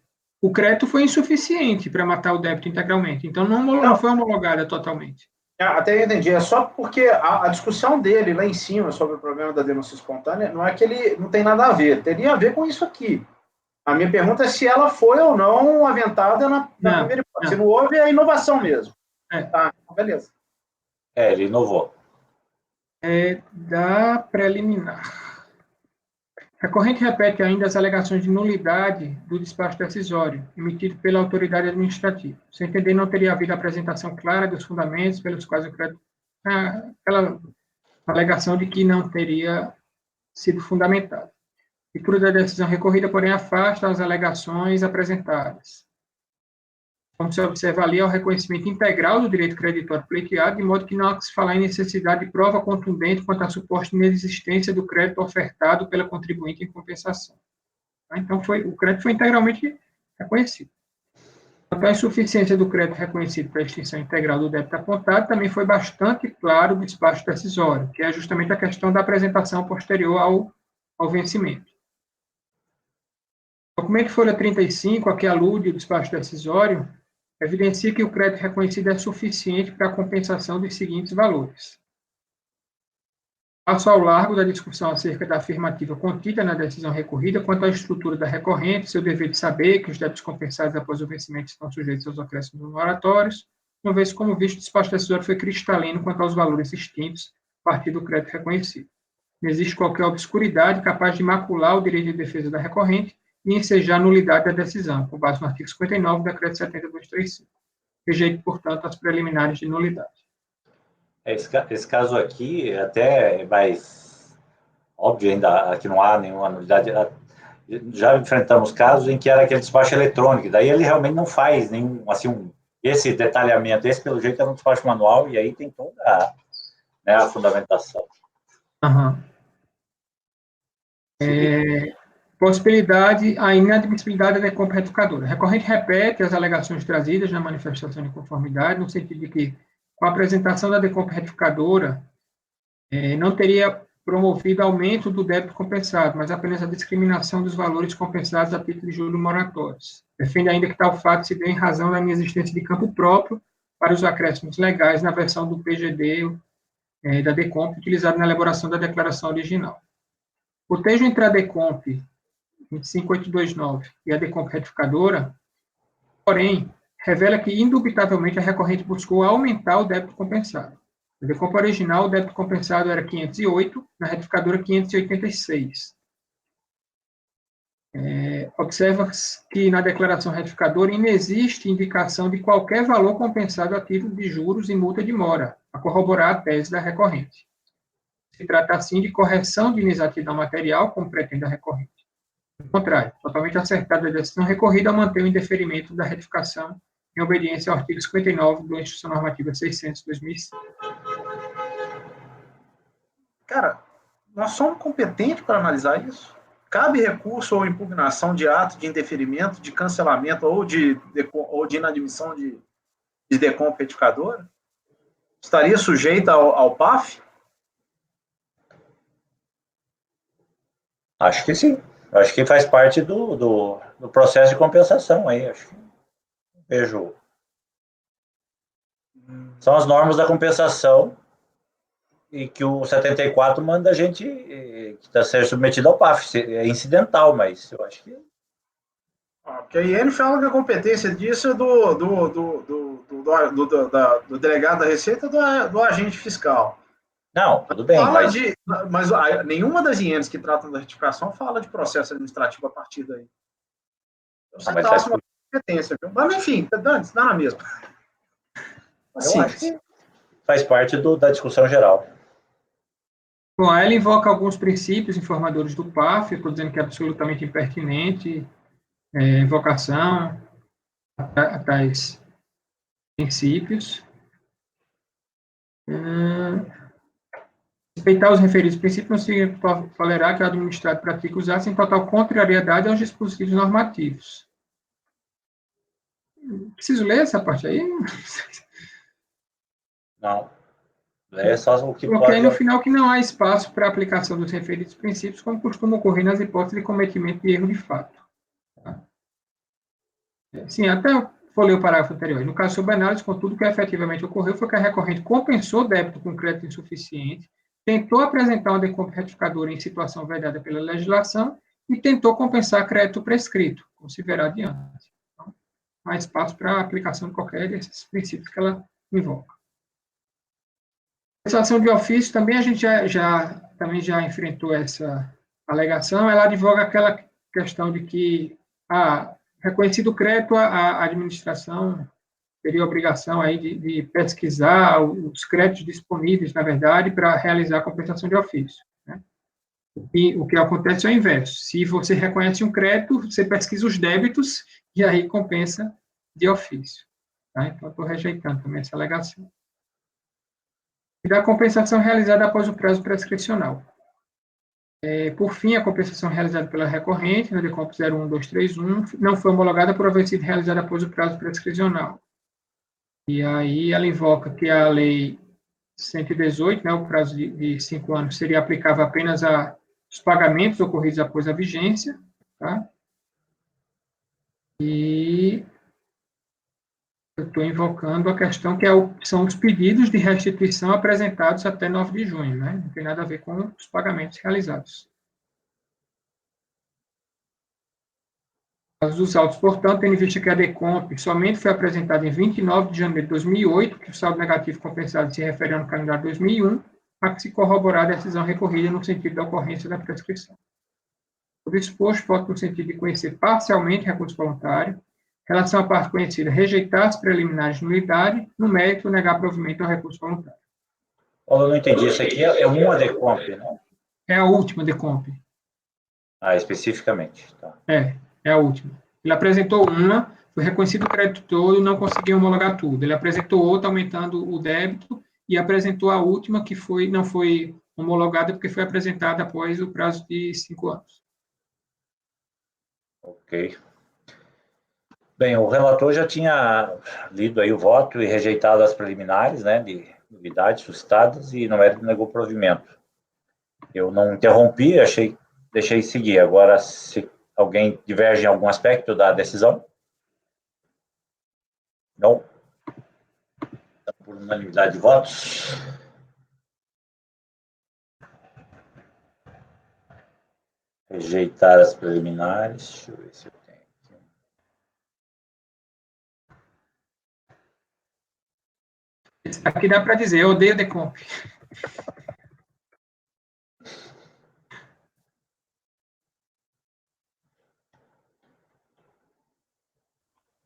o crédito foi insuficiente para matar o débito integralmente. Então, não foi homologada totalmente. Até eu entendi. É só porque a discussão dele lá em cima sobre o problema da denúncia espontânea não é que ele não tem nada a ver. Teria a ver com isso aqui. A minha pergunta é se ela foi ou não aventada na primeira hipótese. Se não houve, é inovação mesmo. Tá, beleza. Ele inovou. Da preliminar. A recorrente repete ainda as alegações de nulidade do despacho decisório, emitido pela autoridade administrativa. Se entender, não teria havido apresentação clara dos fundamentos pelos quais o crédito... Pela alegação de que não teria sido fundamentado. A leitura da decisão recorrida, porém, afasta as alegações apresentadas. Como se observa ali, é o reconhecimento integral do direito creditório pleiteado, de modo que não há que se falar em necessidade de prova contundente quanto à suposta inexistência do crédito ofertado pela contribuinte em compensação. Então, o crédito foi integralmente reconhecido. Quanto à insuficiência do crédito reconhecido para a extinção integral do débito apontado, também foi bastante claro o despacho decisório, que é justamente a questão da apresentação posterior ao vencimento. O documento folha 35, a que alude o despacho decisório, evidencia que o crédito reconhecido é suficiente para a compensação dos seguintes valores. Passo ao largo da discussão acerca da afirmativa contida na decisão recorrida quanto à estrutura da recorrente, seu dever de saber que os débitos compensados após o vencimento estão sujeitos aos acréscimos moratórios, uma vez como visto, o despacho decisório foi cristalino quanto aos valores extintos a partir do crédito reconhecido. Não existe qualquer obscuridade capaz de macular o direito de defesa da recorrente e ensejar a nulidade da decisão, com base no artigo 59 do Decreto 70.235. Rejeito, portanto, as preliminares de nulidade. Esse caso aqui até é mais óbvio, ainda aqui não há nenhuma nulidade. Já enfrentamos casos em que era aquele despacho eletrônico, daí ele realmente não faz nenhum, assim, esse detalhamento, esse pelo jeito é um despacho manual, e aí tem toda a fundamentação. Uhum. Possibilidade, a inadmissibilidade da DECOMP retificadora. A recorrente repete as alegações trazidas na manifestação de conformidade, no sentido de que, com a apresentação da DECOMP retificadora, não teria promovido aumento do débito compensado, mas apenas a discriminação dos valores compensados a título de juros moratórios. Defende ainda que tal fato se deu em razão da inexistência de campo próprio para os acréscimos legais na versão do PGD da DECOMP utilizado na elaboração da declaração original. O texto entre a DECOMP 25829 e a DECOMP retificadora, porém, revela que, indubitavelmente, a recorrente buscou aumentar o débito compensado. Na DECOMP original, o débito compensado era 508, na retificadora, 586. Observa-se que, na declaração retificadora, inexiste indicação de qualquer valor compensado a título de juros e multa de mora, a corroborar a tese da recorrente. Se trata, assim, de correção de inexatidão material, como pretende a recorrente. Ao contrário, totalmente acertada a decisão recorrida ao manter o indeferimento da retificação em obediência ao artigo 59 da Instrução Normativa 600/2005. Cara, nós somos competentes para analisar isso? Cabe recurso ou impugnação de ato de indeferimento, de cancelamento ou de inadmissão de DECOMP retificadora? Estaria sujeita ao PAF? Acho que sim. Acho que faz parte do processo de compensação aí. Acho que vejo. São as normas da compensação e que o 74 manda a gente que está sendo submetido ao PAF. É incidental, mas eu acho que... Ok, e ele fala que a competência disso é do delegado da Receita do agente fiscal. Não, tudo bem, mas nenhuma das IENs que tratam da retificação fala de processo administrativo a partir daí. Você traz uma competência, viu? Mas, enfim, dá na mesma. Eu acho que faz parte da discussão geral. Bom, ela invoca alguns princípios informadores do PAF, eu estou dizendo que é absolutamente impertinente, invocação a tais princípios. Respeitar os referidos princípios não significa tolerar que o administrado pratique os atos em total contrariedade aos dispositivos normativos. Preciso ler essa parte aí? Não. É só o que Coloquei pode... no final que não há espaço para a aplicação dos referidos princípios, como costuma ocorrer nas hipóteses de cometimento de erro de fato. Tá? Sim, até vou ler o parágrafo anterior. No caso sobre análise, contudo, o que efetivamente ocorreu foi que a recorrente compensou débito com crédito insuficiente, tentou apresentar uma decomp retificadora em situação vedada pela legislação e tentou compensar crédito prescrito, como se verá adiante. Então, não há espaço para a aplicação de qualquer desses princípios que ela invoca. A legislação de ofício, também a gente também já enfrentou essa alegação. Ela advoga aquela questão de que, reconhecido o crédito, a administração teria a obrigação aí de pesquisar os créditos disponíveis, na verdade, para realizar a compensação de ofício. Né? E o que acontece é o inverso. Se você reconhece um crédito, você pesquisa os débitos e aí compensa de ofício. Tá? Então, estou rejeitando também essa alegação. E da compensação realizada após o prazo prescricional. Por fim, a compensação realizada pela recorrente, no DECOMP 01231, não foi homologada por haver sido realizada após o prazo prescricional. E aí ela invoca que a lei 118, né, o prazo de 5 anos, seria aplicável apenas aos pagamentos ocorridos após a vigência, tá? E eu estou invocando a questão que são os pedidos de restituição apresentados até 9 de junho, né? Não tem nada a ver com os pagamentos realizados. Os autos, portanto, tendo em vista que a DECOMP somente foi apresentada em 29 de janeiro de 2008, que o saldo negativo compensado se refere ao calendário 2001, a que se corroborar a decisão recorrida no sentido da ocorrência da prescrição. O exposto, voto no sentido de conhecer parcialmente recurso voluntário, relação à parte conhecida, rejeitar as preliminares de nulidade, no mérito, negar provimento ao recurso voluntário. Eu não entendi, isso aqui é uma DECOMP, não? É a última DECOMP. Especificamente. Tá. É a última. Ele apresentou uma, foi reconhecido o crédito todo, não conseguiu homologar tudo. Ele apresentou outra, aumentando o débito, e apresentou a última, que não foi homologada, porque foi apresentada após o prazo de 5 anos. Ok. Bem, o relator já tinha lido aí o voto e rejeitado as preliminares, né, de nulidades suscitadas, e no mérito negou provimento. Eu não interrompi, deixei seguir. Agora, se alguém diverge em algum aspecto da decisão? Não? Então, por unanimidade de votos. Rejeitar as preliminares. Deixa eu ver se eu tenho aqui. Aqui dá para dizer, eu odeio DECOMP.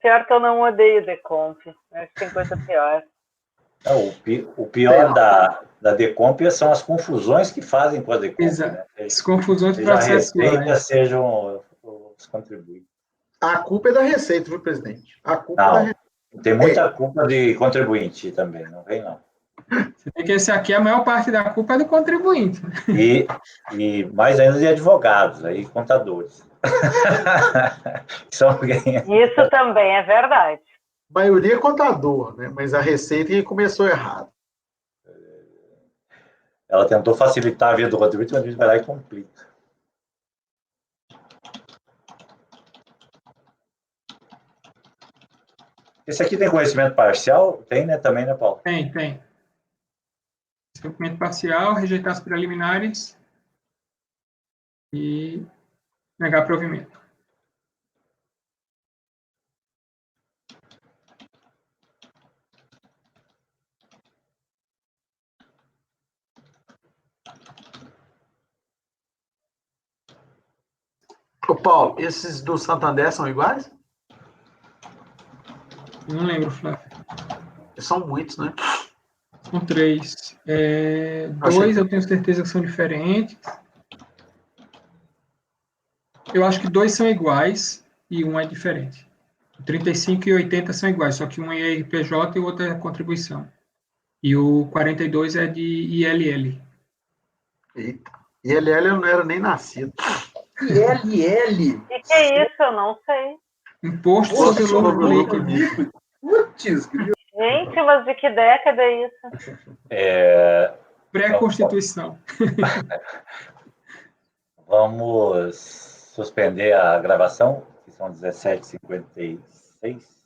Pior que eu não odeio DECOMP. Acho que tem coisa pior. O pior da DECOMP são as confusões que fazem com a DECOMP. Exato. Né? As confusões seja a processuais. Receita, sejam os contribuintes. A culpa é da Receita, viu, presidente? A culpa não, é da Receita. Tem muita culpa de contribuinte também, não vem não. Você vê que esse aqui, a maior parte da culpa é do contribuinte. E mais ainda de advogados, aí, contadores. Isso também é verdade. A maioria é contador, né? Mas a Receita que começou errado. Ela tentou facilitar a vida do contribuinte, mas a gente vai lá e complica. Esse aqui tem conhecimento parcial? Tem, né? Também, né, Paulo? Tem. Documento parcial, rejeitar as preliminares e negar provimento. Ô, Paulo, esses do Santander são iguais? Não lembro, Flávio. São muitos, né? São 3. 2 eu tenho certeza que são diferentes. Eu acho que 2 são iguais e um é diferente. 35 e 80 são iguais, só que um é RPJ e o outro é contribuição. E o 42 é de ILL. Eita. ILL eu não era nem nascido. ILL? O que é isso? Eu não sei. Imposto sobre o lucro líquido. Putz, Gente, mas de que década é isso? Pré-constituição. Vamos suspender a gravação, que são 17h56.